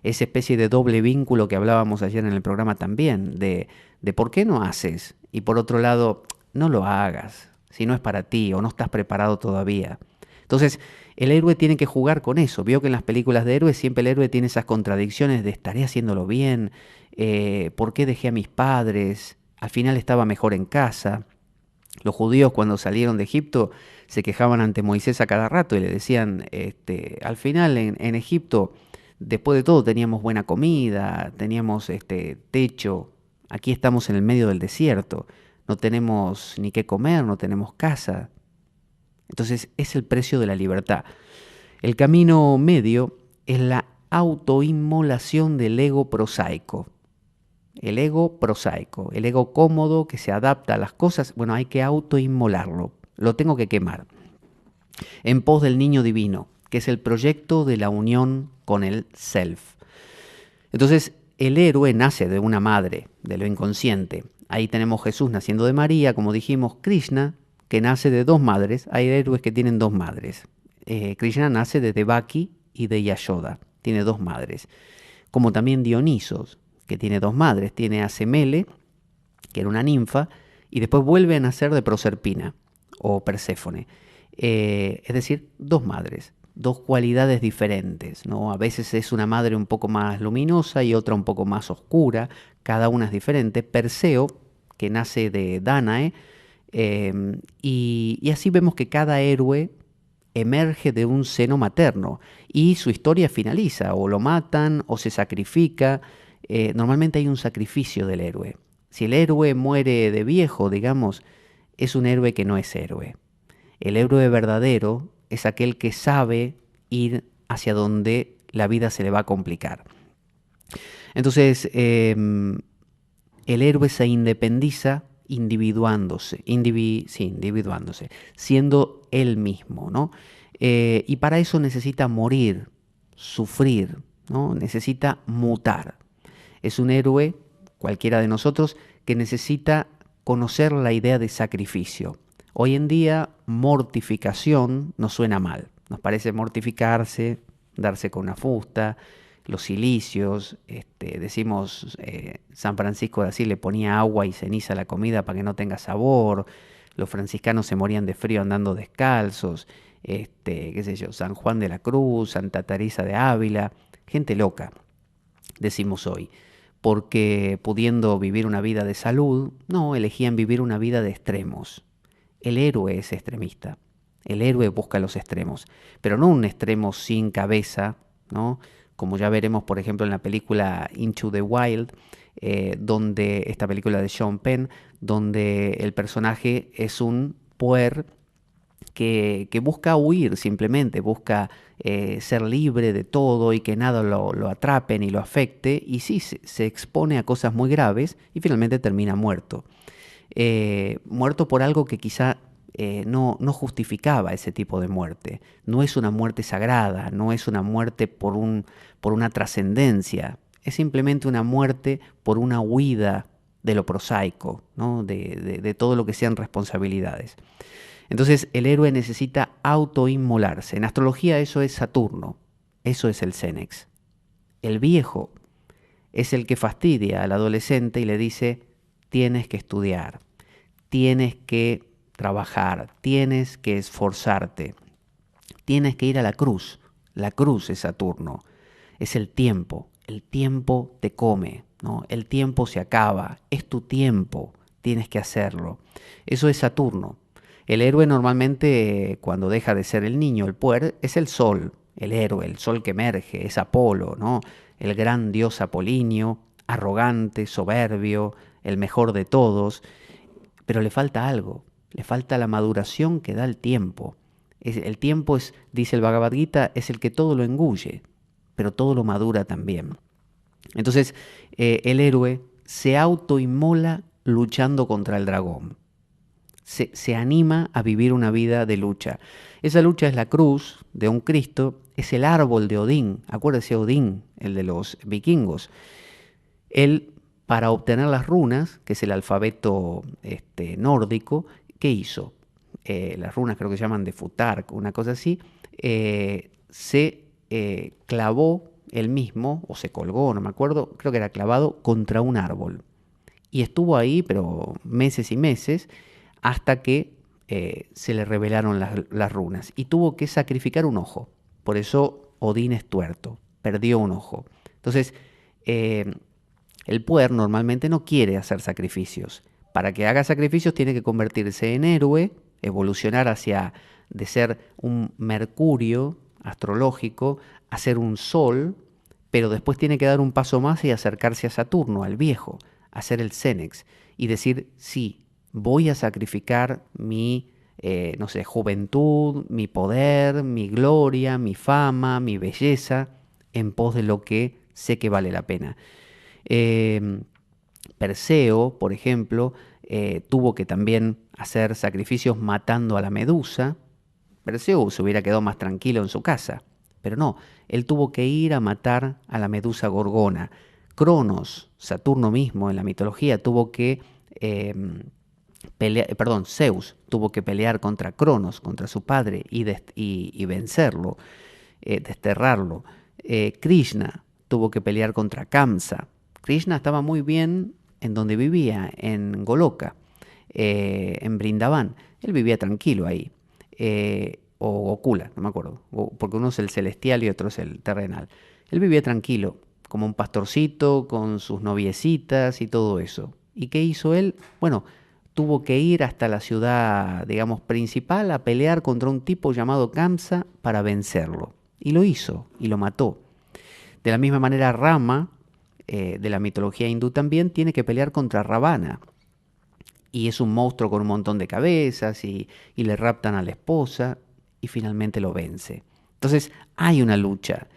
Esa especie de doble vínculo que hablábamos ayer en el programa también, de por qué no haces. Y por otro lado, no lo hagas, si no es para ti o no estás preparado todavía. Entonces, el héroe tiene que jugar con eso. Veo que en las películas de héroes siempre el héroe tiene esas contradicciones de estaré haciéndolo bien, ¿por qué dejé a mis padres? Al final estaba mejor en casa. Los judíos cuando salieron de Egipto se quejaban ante Moisés a cada rato y le decían, al final en Egipto, después de todo teníamos buena comida, teníamos techo, Aquí estamos en el medio del desierto, no tenemos ni qué comer, no tenemos casa. Entonces es el precio de la libertad. El camino medio es la autoinmolación del ego prosaico. El ego prosaico, el ego cómodo que se adapta a las cosas, bueno, hay que autoinmolarlo, lo tengo que quemar. En pos del niño divino, que es el proyecto de la unión con el self. Entonces, el héroe nace de una madre, de lo inconsciente. Ahí tenemos Jesús naciendo de María, como dijimos, Krishna, que nace de dos madres. Hay héroes que tienen dos madres. Krishna nace de Devaki y de Yashoda, tiene dos madres. Como también Dionisos, que tiene dos madres. Tiene a Semele, que era una ninfa, y después vuelve a nacer de Proserpina o Perséfone. Es decir, dos madres, dos cualidades diferentes, ¿no? A veces es una madre un poco más luminosa y otra un poco más oscura, cada una es diferente. Perseo, que nace de Dánae, y así vemos que cada héroe emerge de un seno materno y su historia finaliza, o lo matan o se sacrifica. Normalmente hay un sacrificio del héroe. Si el héroe muere de viejo, digamos, es un héroe que no es héroe. El héroe verdadero es aquel que sabe ir hacia donde la vida se le va a complicar. Entonces, el héroe se independiza individuándose, siendo él mismo, ¿no? Y para eso necesita morir, sufrir, ¿no? Necesita mutar. Es un héroe, cualquiera de nosotros, que necesita conocer la idea de sacrificio. Hoy en día, mortificación nos suena mal. Nos parece mortificarse, darse con una fusta, los cilicios, decimos San Francisco de Asís le ponía agua y ceniza a la comida para que no tenga sabor, los franciscanos se morían de frío andando descalzos, qué sé yo, San Juan de la Cruz, Santa Teresa de Ávila, gente loca, decimos hoy, porque pudiendo vivir una vida de salud, no, elegían vivir una vida de extremos. El héroe es extremista, el héroe busca los extremos, pero no un extremo sin cabeza, ¿no? Como ya veremos, por ejemplo, en la película Into the Wild, donde esta película de Sean Penn, donde el personaje es un puer que busca huir simplemente, busca ser libre de todo y que nada lo atrape ni lo afecte, y sí, se expone a cosas muy graves y finalmente termina muerto. Muerto por algo que quizá no justificaba ese tipo de muerte. No es una muerte sagrada, no es una muerte por una trascendencia, es simplemente una muerte por una huida de lo prosaico, ¿no? de todo lo que sean responsabilidades. Entonces el héroe necesita autoinmolarse. En astrología eso es Saturno, eso es el Cenex. El viejo es el que fastidia al adolescente y le dice: tienes que estudiar, tienes que trabajar, tienes que esforzarte, tienes que ir a la cruz. La cruz es Saturno, es el tiempo te come, ¿no? El tiempo se acaba, es tu tiempo, tienes que hacerlo. Eso es Saturno. El héroe normalmente, cuando deja de ser el niño, el puer, es el sol, el héroe, el sol que emerge, es Apolo, ¿no? El gran dios Apolinio, arrogante, soberbio, el mejor de todos, pero le falta algo, le falta la maduración que da el tiempo. El tiempo es, dice el Bhagavad Gita, es el que todo lo engulle, pero todo lo madura también. Entonces, el héroe se autoinmola luchando contra el dragón. Se anima a vivir una vida de lucha. Esa lucha es la cruz de un Cristo, es el árbol de Odín. Acuérdese Odín, el de los vikingos. Él, para obtener las runas, que es el alfabeto nórdico, ¿qué hizo? Las runas creo que se llaman de Futark, una cosa así, se clavó él mismo, o se colgó, no me acuerdo, creo que era clavado contra un árbol. Y estuvo ahí, pero meses y meses, hasta que se le revelaron las runas. Y tuvo que sacrificar un ojo. Por eso Odín es tuerto, perdió un ojo. Entonces, el puer normalmente no quiere hacer sacrificios. Para que haga sacrificios tiene que convertirse en héroe, evolucionar hacia de ser un Mercurio astrológico a ser un Sol, pero después tiene que dar un paso más y acercarse a Saturno, al viejo, hacer el Cenex y decir, sí, voy a sacrificar mi, no sé, juventud, mi poder, mi gloria, mi fama, mi belleza, en pos de lo que sé que vale la pena. Eh, Perseo, por ejemplo, tuvo que también hacer sacrificios matando a la Medusa. Perseo se hubiera quedado más tranquilo en su casa, pero no, él tuvo que ir a matar a la Medusa Gorgona. Cronos, Saturno mismo en la mitología, tuvo que Zeus tuvo que pelear contra Cronos, contra su padre, y vencerlo, desterrarlo. Krishna tuvo que pelear contra Kamsa. Krishna estaba muy bien en donde vivía, en Goloka, en Brindavan. Él vivía tranquilo ahí. O Gokula, no me acuerdo, porque uno es el celestial y otro es el terrenal. Él vivía tranquilo, como un pastorcito, con sus noviecitas y todo eso. ¿Y qué hizo él? Bueno, tuvo que ir hasta la ciudad, digamos, principal a pelear contra un tipo llamado Kamsa para vencerlo. Y lo hizo, y lo mató. De la misma manera, Rama, de la mitología hindú también, tiene que pelear contra Ravana. Y es un monstruo con un montón de cabezas y le raptan a la esposa y finalmente lo vence. Entonces hay una lucha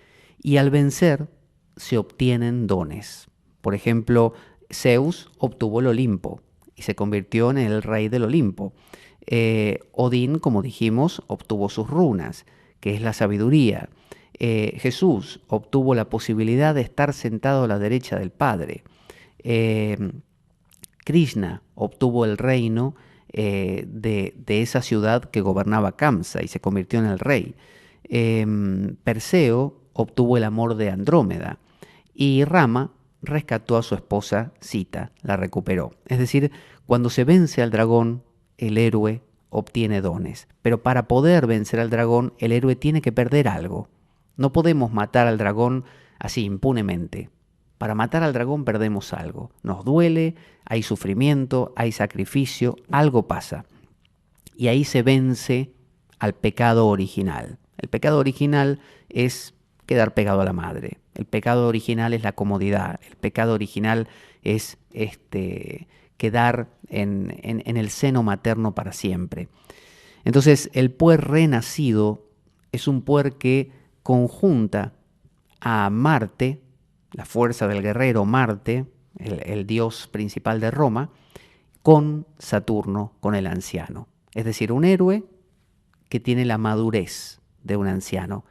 y al vencer se obtienen dones. Por ejemplo, Zeus obtuvo el Olimpo y se convirtió en el rey del Olimpo. Odín, como dijimos, obtuvo sus runas, que es la sabiduría. Jesús obtuvo la posibilidad de estar sentado a la derecha del Padre. Krishna obtuvo el reino de esa ciudad que gobernaba Kamsa y se convirtió en el rey. Perseo obtuvo el amor de Andrómeda y Rama rescató a su esposa Sita, la recuperó. Es decir, cuando se vence al dragón, el héroe obtiene dones. Pero para poder vencer al dragón, el héroe tiene que perder algo. No podemos matar al dragón así impunemente. Para matar al dragón perdemos algo. Nos duele, hay sufrimiento, hay sacrificio, algo pasa. Y ahí se vence al pecado original. El pecado original es quedar pegado a la madre. El pecado original es la comodidad. El pecado original es quedar en el seno materno para siempre. Entonces, el puer renacido es un puer que conjunta a Marte, la fuerza del guerrero Marte, el dios principal de Roma, con Saturno, con el anciano. Es decir, un héroe que tiene la madurez de un anciano.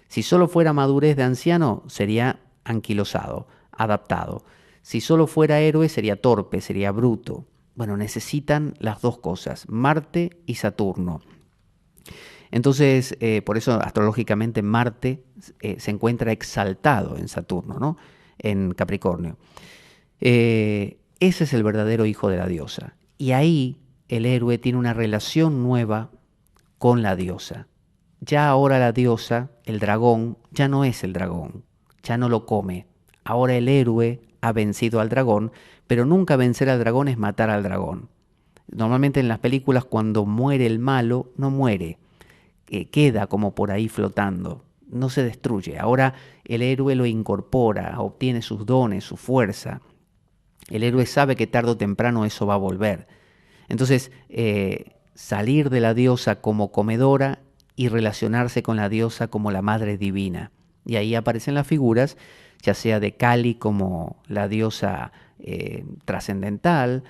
Si solo fuera madurez de anciano, sería anquilosado, adaptado. Si solo fuera héroe, sería torpe, sería bruto. Bueno, necesitan las dos cosas, Marte y Saturno. Entonces, por eso astrológicamente Marte se encuentra exaltado en Saturno, ¿no? En Capricornio. Ese es el verdadero hijo de la diosa. Y ahí el héroe tiene una relación nueva con la diosa. Ya ahora la diosa, el dragón, ya no es el dragón, ya no lo come. Ahora el héroe ha vencido al dragón, pero nunca vencer al dragón es matar al dragón. Normalmente en las películas cuando muere el malo, no muere, queda como por ahí flotando, no se destruye. Ahora el héroe lo incorpora, obtiene sus dones, su fuerza. El héroe sabe que tarde o temprano eso va a volver. Entonces, salir de la diosa como comedora y relacionarse con la diosa como la madre divina. Y ahí aparecen las figuras, ya sea de Kali como la diosa trascendental,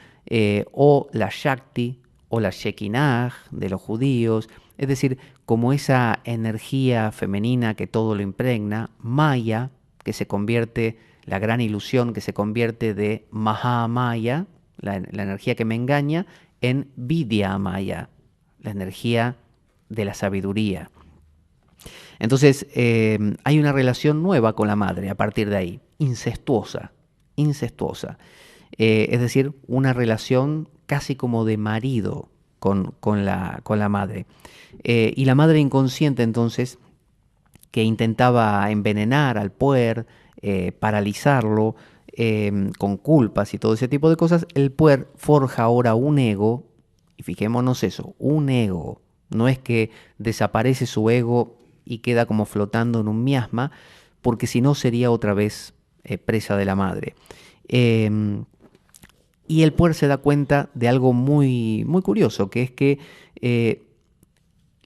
o la Shakti o la Shekinah de los judíos, es decir, como esa energía femenina que todo lo impregna, Maya, que se convierte, la gran ilusión que se convierte de Mahamaya, la energía que me engaña, en Vidya Maya, la energía de la sabiduría. Entonces hay una relación nueva con la madre a partir de ahí, incestuosa. Es decir, una relación casi como de marido con la madre. Y la madre inconsciente entonces, que intentaba envenenar al puer, paralizarlo, con culpas y todo ese tipo de cosas, el puer forja ahora un ego, y fijémonos eso, un ego. No es que desaparece su ego y queda como flotando en un miasma, porque si no sería otra vez presa de la madre. Y el puer se da cuenta de algo muy, muy curioso, que es que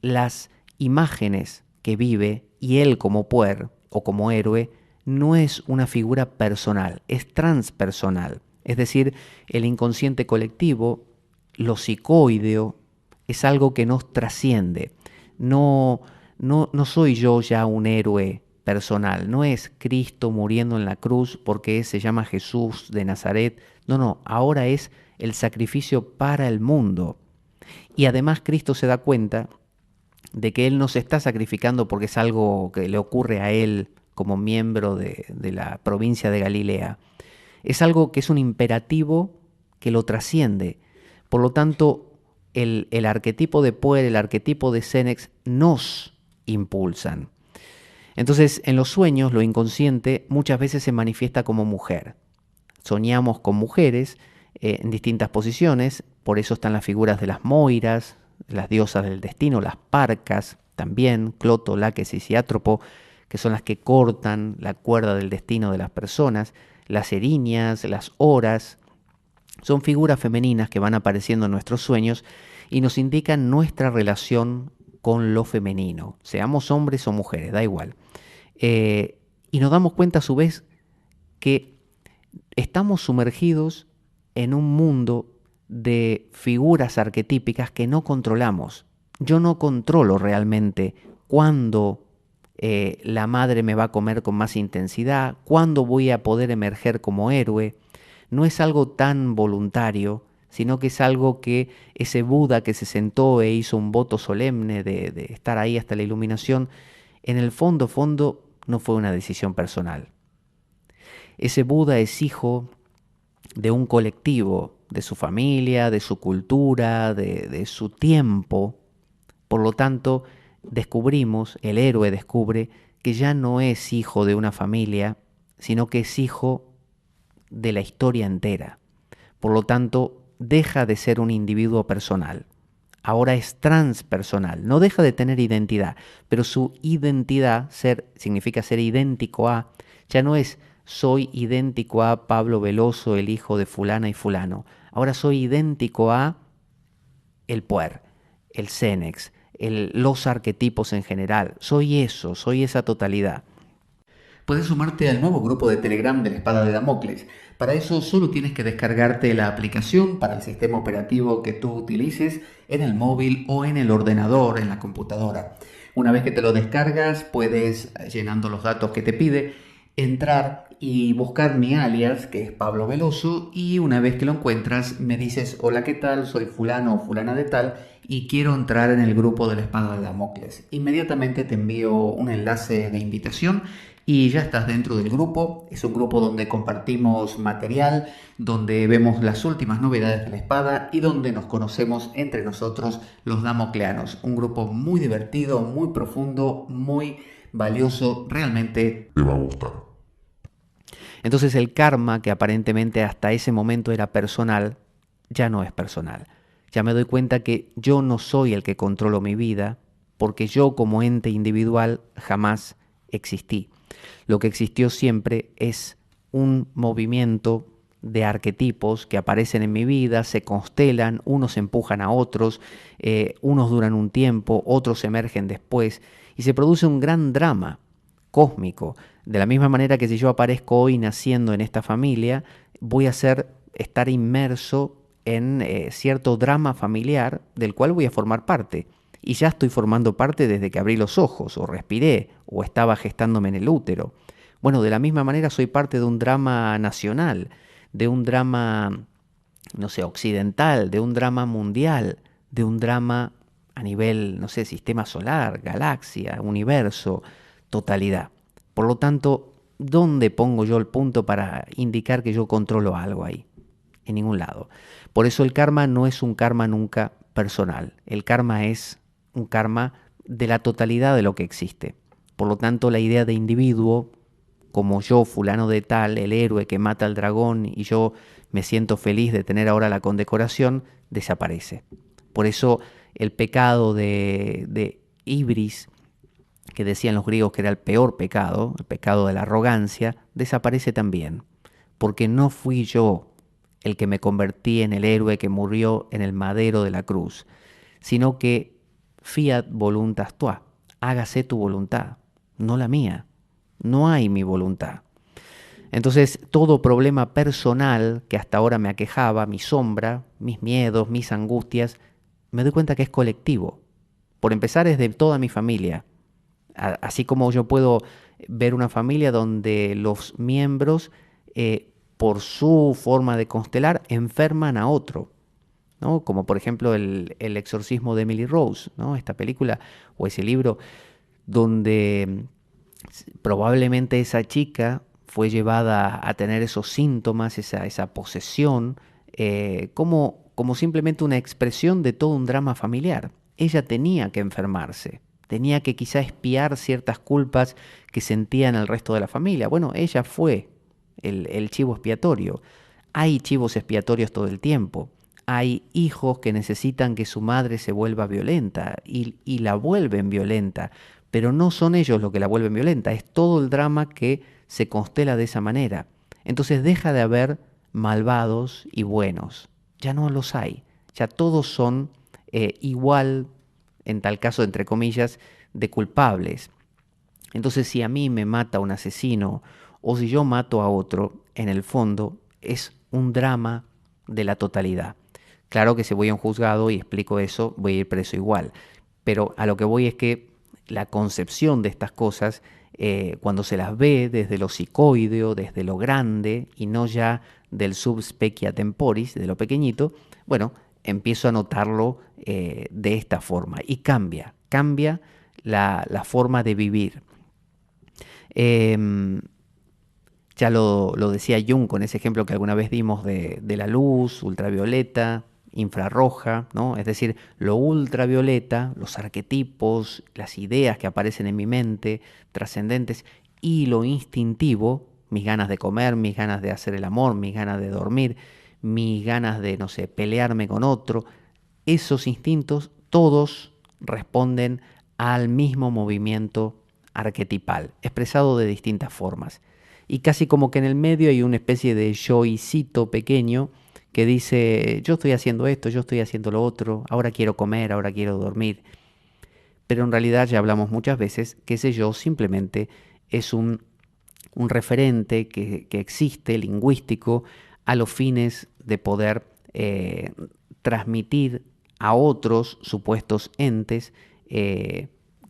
las imágenes que vive y él como puer o como héroe no es una figura personal, es transpersonal. Es decir, el inconsciente colectivo, lo psicoideo, es algo que nos trasciende. No soy yo ya un héroe personal, no es Cristo muriendo en la cruz porque se llama Jesús de Nazaret. No, ahora es el sacrificio para el mundo. Y además Cristo se da cuenta de que Él no se está sacrificando porque es algo que le ocurre a Él como miembro de la provincia de Galilea. Es algo que es un imperativo que lo trasciende. Por lo tanto, el arquetipo de Puer, el arquetipo de Senex nos impulsan. Entonces, en los sueños, lo inconsciente muchas veces se manifiesta como mujer. Soñamos con mujeres en distintas posiciones, por eso están las figuras de las moiras, las diosas del destino, las parcas, también Cloto, Láquesis y Átropo, que son las que cortan la cuerda del destino de las personas, las erinias, las horas, son figuras femeninas que van apareciendo en nuestros sueños y nos indican nuestra relación con lo femenino, seamos hombres o mujeres, da igual. Y nos damos cuenta a su vez que estamos sumergidos en un mundo de figuras arquetípicas que no controlamos. Yo no controlo realmente cuándo la madre me va a comer con más intensidad, cuándo voy a poder emerger como héroe. No es algo tan voluntario, sino que es algo que ese Buda que se sentó e hizo un voto solemne de estar ahí hasta la iluminación, en el fondo no fue una decisión personal. Ese Buda es hijo de un colectivo, de su familia, de su cultura, de su tiempo. Por lo tanto, descubrimos, el héroe descubre, que ya no es hijo de una familia, sino que es hijo de la historia entera. Por lo tanto, deja de ser un individuo personal. Ahora es transpersonal. No deja de tener identidad, pero su identidad, significa ser idéntico a, ya no es soy idéntico a Pablo Veloso, el hijo de fulana y fulano. Ahora soy idéntico a el puer, el Senex, los arquetipos en general. Soy eso, soy esa totalidad. Puedes sumarte al nuevo grupo de Telegram de la Espada de Damocles. Para eso solo tienes que descargarte la aplicación para el sistema operativo que tú utilices en el móvil o en el ordenador, en la computadora. Una vez que te lo descargas, puedes, llenando los datos que te pide, entrar y buscar mi alias, que es Pablo Veloso, y una vez que lo encuentras me dices: hola, ¿qué tal? Soy fulano o fulana de tal y quiero entrar en el grupo de la Espada de Damocles. Inmediatamente te envío un enlace de invitación y ya estás dentro del grupo. Es un grupo donde compartimos material, donde vemos las últimas novedades de la espada y donde nos conocemos entre nosotros los damocleanos. Un grupo muy divertido, muy profundo, muy valioso, realmente Te va a gustar. entonces el karma, que aparentemente hasta ese momento era personal, ya no es personal. Ya me doy cuenta que yo no soy el que controlo mi vida, porque yo como ente individual jamás existí. Lo que existió siempre es un movimiento de arquetipos que aparecen en mi vida, se constelan, unos empujan a otros, unos duran un tiempo, otros emergen después, y se produce un gran drama cósmico. De la misma manera que si yo aparezco hoy naciendo en esta familia, voy a estar inmerso en cierto drama familiar del cual voy a formar parte. Y ya estoy formando parte desde que abrí los ojos, o respiré, o estaba gestándome en el útero. Bueno, de la misma manera soy parte de un drama nacional, de un drama, no sé, occidental, de un drama mundial, de un drama a nivel, no sé, sistema solar, galaxia, universo, totalidad. Por lo tanto, ¿dónde pongo yo el punto para indicar que yo controlo algo ahí? En ningún lado. Por eso el karma no es un karma nunca personal. El karma es un karma de la totalidad de lo que existe. Por lo tanto, la idea de individuo, como yo, fulano de tal, el héroe que mata al dragón y yo me siento feliz de tener ahora la condecoración, desaparece. Por eso el pecado de Ibris, que decían los griegos que era el peor pecado, el pecado de la arrogancia, desaparece también. Porque no fui yo el que me convertí en el héroe que murió en el madero de la cruz, sino que fiat voluntas tua, hágase tu voluntad, no la mía, no hay mi voluntad. Entonces, todo problema personal que hasta ahora me aquejaba, mi sombra, mis miedos, mis angustias, me doy cuenta que es colectivo. Por empezar, es de toda mi familia. Así como yo puedo ver una familia donde los miembros, por su forma de constelar, enferman a otro, ¿no? Como por ejemplo el exorcismo de Emily Rose, ¿no? Esta película o ese libro donde probablemente esa chica fue llevada a tener esos síntomas, esa posesión, como simplemente una expresión de todo un drama familiar. Ella tenía que enfermarse, tenía que quizá expiar ciertas culpas que sentían el resto de la familia. Bueno, ella fue el chivo expiatorio. Hay chivos expiatorios todo el tiempo. Hay hijos que necesitan que su madre se vuelva violenta y la vuelven violenta, pero no son ellos los que la vuelven violenta, es todo el drama que se constela de esa manera. Entonces deja de haber malvados y buenos, ya no los hay, ya todos son igual, en tal caso, entre comillas, de culpables. Entonces, si a mí me mata un asesino o si yo mato a otro, en el fondo es un drama de la totalidad. Claro que si voy a un juzgado y explico eso, voy a ir preso igual. Pero a lo que voy es que la concepción de estas cosas, cuando se las ve desde lo psicoideo, desde lo grande y no ya del subspecia temporis, de lo pequeñito, bueno, empiezo a notarlo de esta forma y cambia la forma de vivir. Ya lo decía Jung con ese ejemplo que alguna vez dimos de la luz ultravioleta, infrarroja, ¿no? Es decir, lo ultravioleta, los arquetipos, las ideas que aparecen en mi mente, trascendentes, y lo instintivo, mis ganas de comer, mis ganas de hacer el amor, mis ganas de dormir, mis ganas de, no sé, pelearme con otro, esos instintos todos responden al mismo movimiento arquetipal, expresado de distintas formas. Y casi como que en el medio hay una especie de yoicito pequeño que dice, yo estoy haciendo esto, yo estoy haciendo lo otro, ahora quiero comer, ahora quiero dormir. Pero en realidad ya hablamos muchas veces que ese yo simplemente es un referente que existe, lingüístico, a los fines de poder transmitir a otros supuestos entes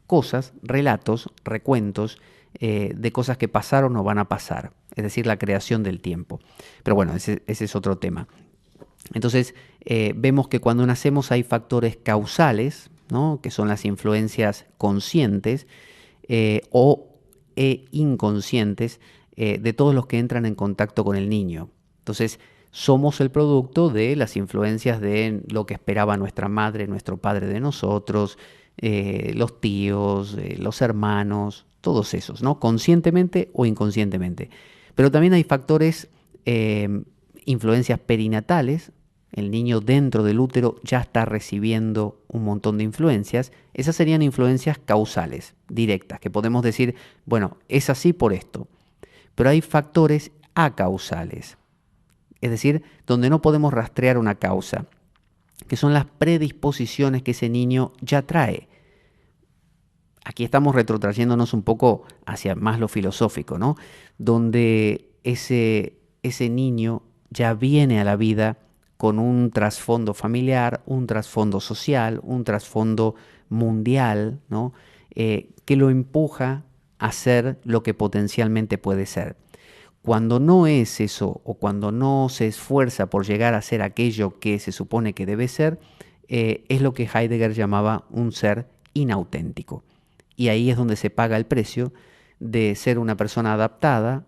cosas, relatos, recuentos de cosas que pasaron o van a pasar, es decir, la creación del tiempo. Pero bueno, ese es otro tema. Entonces, vemos que cuando nacemos hay factores causales, ¿no? Que son las influencias conscientes e inconscientes de todos los que entran en contacto con el niño. Entonces, somos el producto de las influencias de lo que esperaba nuestra madre, nuestro padre de nosotros, los tíos, los hermanos, todos esos, ¿no? Conscientemente o inconscientemente. Pero también hay factores, influencias perinatales. El niño dentro del útero ya está recibiendo un montón de influencias. Esas serían influencias causales, directas, que podemos decir, bueno, es así por esto. Pero hay factores acausales, es decir, donde no podemos rastrear una causa, que son las predisposiciones que ese niño ya trae. Aquí estamos retrotrayéndonos un poco hacia más lo filosófico, ¿no? Donde ese niño ya viene a la vida con un trasfondo familiar, un trasfondo social, un trasfondo mundial, ¿no? Que lo empuja a ser lo que potencialmente puede ser. Cuando no es eso o cuando no se esfuerza por llegar a ser aquello que se supone que debe ser, es lo que Heidegger llamaba un ser inauténtico. Y ahí es donde se paga el precio de ser una persona adaptada,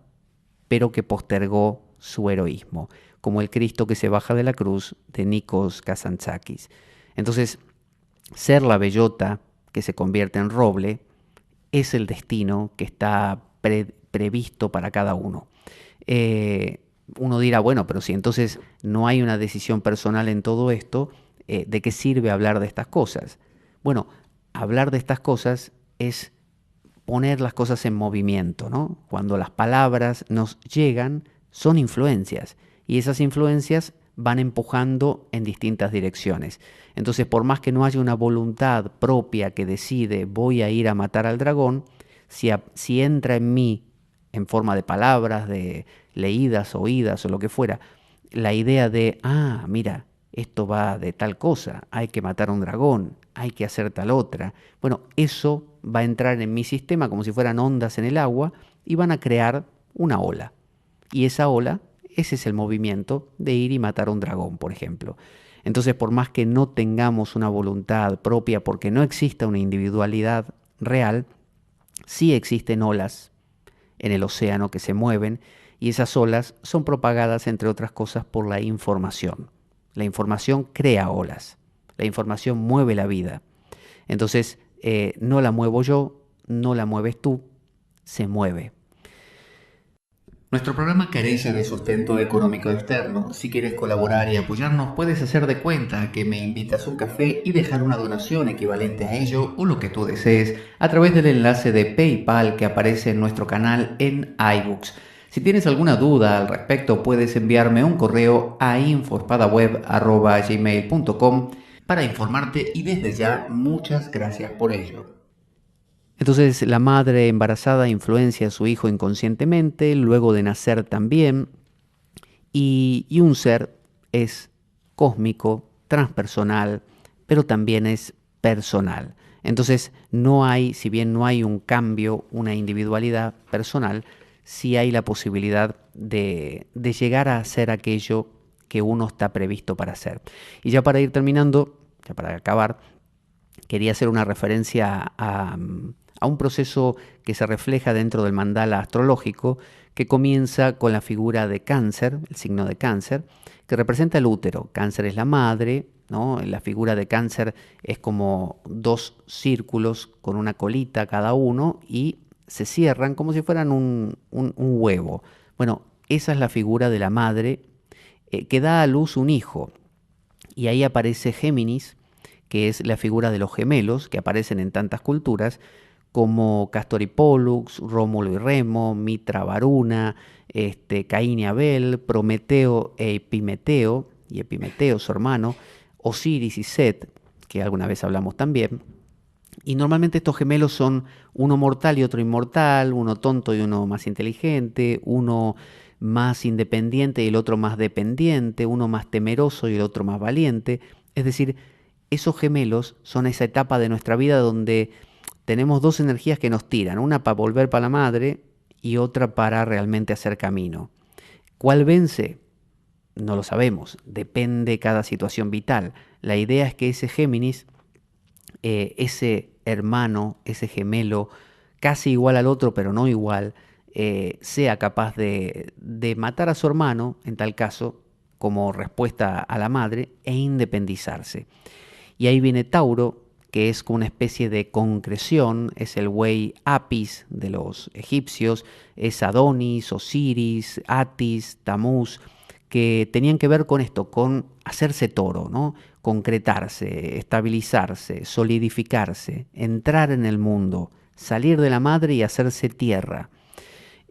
pero que postergó su heroísmo, como el Cristo que se baja de la cruz de Nikos Kazantzakis. Entonces, ser la bellota que se convierte en roble es el destino que está previsto para cada uno. Uno dirá, bueno, pero si entonces no hay una decisión personal en todo esto, ¿de qué sirve hablar de estas cosas? Bueno, hablar de estas cosas es poner las cosas en movimiento, ¿no? Cuando las palabras nos llegan, son influencias. y esas influencias van empujando en distintas direcciones. Entonces, por más que no haya una voluntad propia que decide voy a ir a matar al dragón, si entra en mí en forma de palabras, de leídas, oídas o lo que fuera, la idea de, mira, esto va de tal cosa, hay que matar a un dragón, hay que hacer tal otra. Bueno, eso va a entrar en mi sistema como si fueran ondas en el agua y van a crear una ola. Y esa ola, ese es el movimiento de ir y matar a un dragón, por ejemplo. Entonces, por más que no tengamos una voluntad propia, porque no exista una individualidad real, sí existen olas en el océano que se mueven y esas olas son propagadas, entre otras cosas, por la información. La información crea olas, la información mueve la vida. Entonces, no la muevo yo, no la mueves tú, se mueve. Nuestro programa carece de sustento económico externo. Si quieres colaborar y apoyarnos, puedes hacer de cuenta que me invitas a un café y dejar una donación equivalente a ello o lo que tú desees a través del enlace de PayPal que aparece en nuestro canal en iBooks. Si tienes alguna duda al respecto, puedes enviarme un correo a infoespadaweb@gmail.com para informarte y desde ya muchas gracias por ello. Entonces la madre embarazada influencia a su hijo inconscientemente, luego de nacer también, y un ser es cósmico, transpersonal, pero también es personal. Entonces no hay, si bien no hay un cambio, una individualidad personal, sí hay la posibilidad de llegar a hacer aquello que uno está previsto para hacer. Y ya para ir terminando, ya para acabar, quería hacer una referencia a un proceso que se refleja dentro del mandala astrológico, que comienza con la figura de Cáncer, el signo de Cáncer, que representa el útero. Cáncer es la madre, ¿no? La figura de Cáncer es como dos círculos con una colita cada uno y se cierran como si fueran un huevo. Bueno, esa es la figura de la madre que da a luz un hijo. Y ahí aparece Géminis, que es la figura de los gemelos que aparecen en tantas culturas, como Castor y Pólux, Rómulo y Remo, Mitra Varuna, Caín y Abel, Prometeo e Epimeteo, y Epimeteo su hermano, Osiris y Set, que alguna vez hablamos también. Y normalmente estos gemelos son uno mortal y otro inmortal, uno tonto y uno más inteligente, uno más independiente y el otro más dependiente, uno más temeroso y el otro más valiente. Es decir, esos gemelos son esa etapa de nuestra vida donde tenemos dos energías que nos tiran, una para volver para la madre y otra para realmente hacer camino. ¿Cuál vence? No lo sabemos, depende cada situación vital. La idea es que ese Géminis, ese hermano, ese gemelo, casi igual al otro pero no igual, sea capaz de matar a su hermano, en tal caso, como respuesta a la madre, e independizarse. Y ahí viene Tauro, que es como una especie de concreción, es el buey Apis de los egipcios, es Adonis, Osiris, Atis, Tamuz, que tenían que ver con esto, con hacerse toro, ¿no? Concretarse, estabilizarse, solidificarse, entrar en el mundo, salir de la madre y hacerse tierra.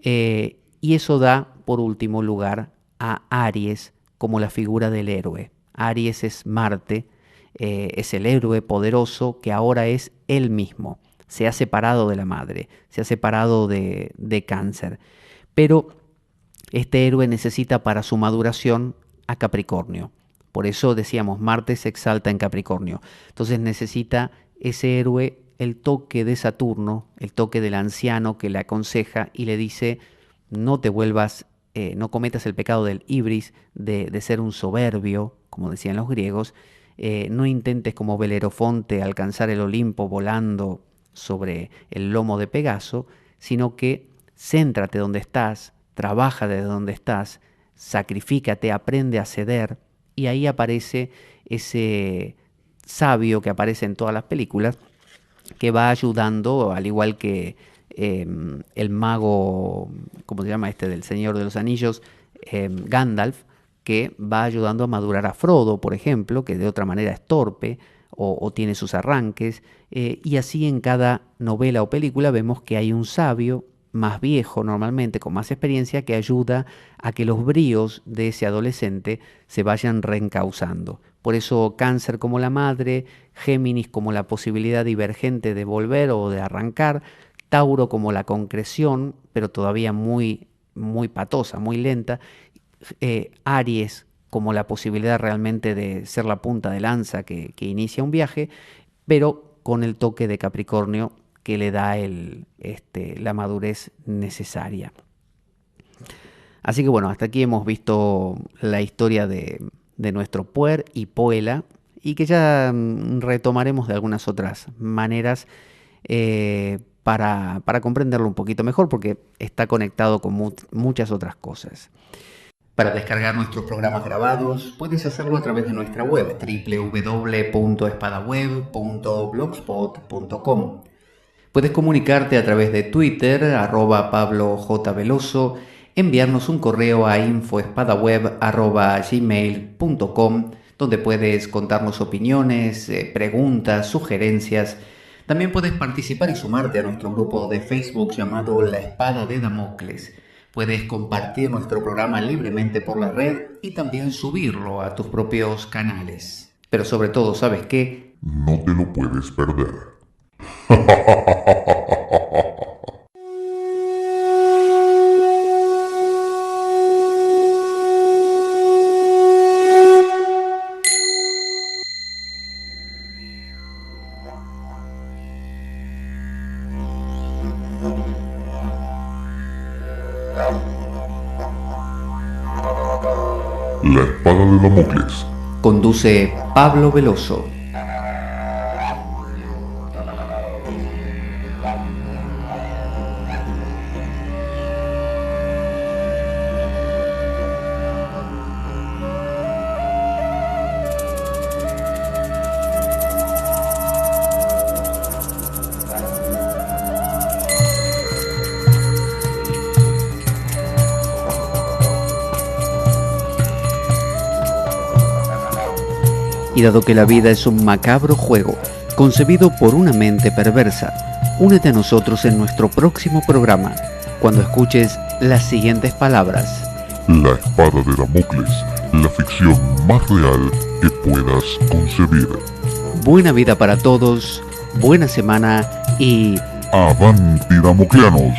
Y eso da, por último lugar, a Aries como la figura del héroe. Aries es Marte, es el héroe poderoso que ahora es él mismo. Se ha separado de la madre, se ha separado de Cáncer. Pero este héroe necesita para su maduración a Capricornio. Por eso decíamos, Marte se exalta en Capricornio. Entonces necesita ese héroe el toque de Saturno, el toque del anciano que le aconseja y le dice, no te vuelvas, no cometas el pecado del ibris, de ser un soberbio, como decían los griegos. No intentes como Belerofonte alcanzar el Olimpo volando sobre el lomo de Pegaso, sino que céntrate donde estás, trabaja desde donde estás, sacrifícate, aprende a ceder, y ahí aparece ese sabio que aparece en todas las películas, que va ayudando, al igual que el mago, ¿cómo se llama este? Del Señor de los Anillos, Gandalf, que va ayudando a madurar a Frodo, por ejemplo, que de otra manera es torpe o tiene sus arranques, y así en cada novela o película vemos que hay un sabio más viejo normalmente, con más experiencia, que ayuda a que los bríos de ese adolescente se vayan reencauzando. Por eso Cáncer como la madre, Géminis como la posibilidad divergente de volver o de arrancar, Tauro como la concreción, pero todavía muy patosa, muy lenta, Aries como la posibilidad realmente de ser la punta de lanza que inicia un viaje, pero con el toque de Capricornio que le da la madurez necesaria. Así que bueno, hasta aquí hemos visto la historia de nuestro Puer y Poela, y que ya retomaremos de algunas otras maneras para comprenderlo un poquito mejor, porque está conectado con muchas otras cosas. Para descargar nuestros programas grabados, puedes hacerlo a través de nuestra web www.espadaweb.blogspot.com. Puedes comunicarte a través de Twitter, @PabloJVeloso, enviarnos un correo a info@espadaweb@gmail.com, donde puedes contarnos opiniones, preguntas, sugerencias. También puedes participar y sumarte a nuestro grupo de Facebook llamado La Espada de Damocles. Puedes compartir nuestro programa libremente por la red y también subirlo a tus propios canales. Pero sobre todo, ¿sabes qué? No te lo puedes perder. La Espada de Damocles. Conduce Pablo Veloso. Y dado que la vida es un macabro juego, concebido por una mente perversa, únete a nosotros en nuestro próximo programa, cuando escuches las siguientes palabras. La Espada de Damocles, la ficción más real que puedas concebir. Buena vida para todos, buena semana y... ¡Avanti Damocleanos!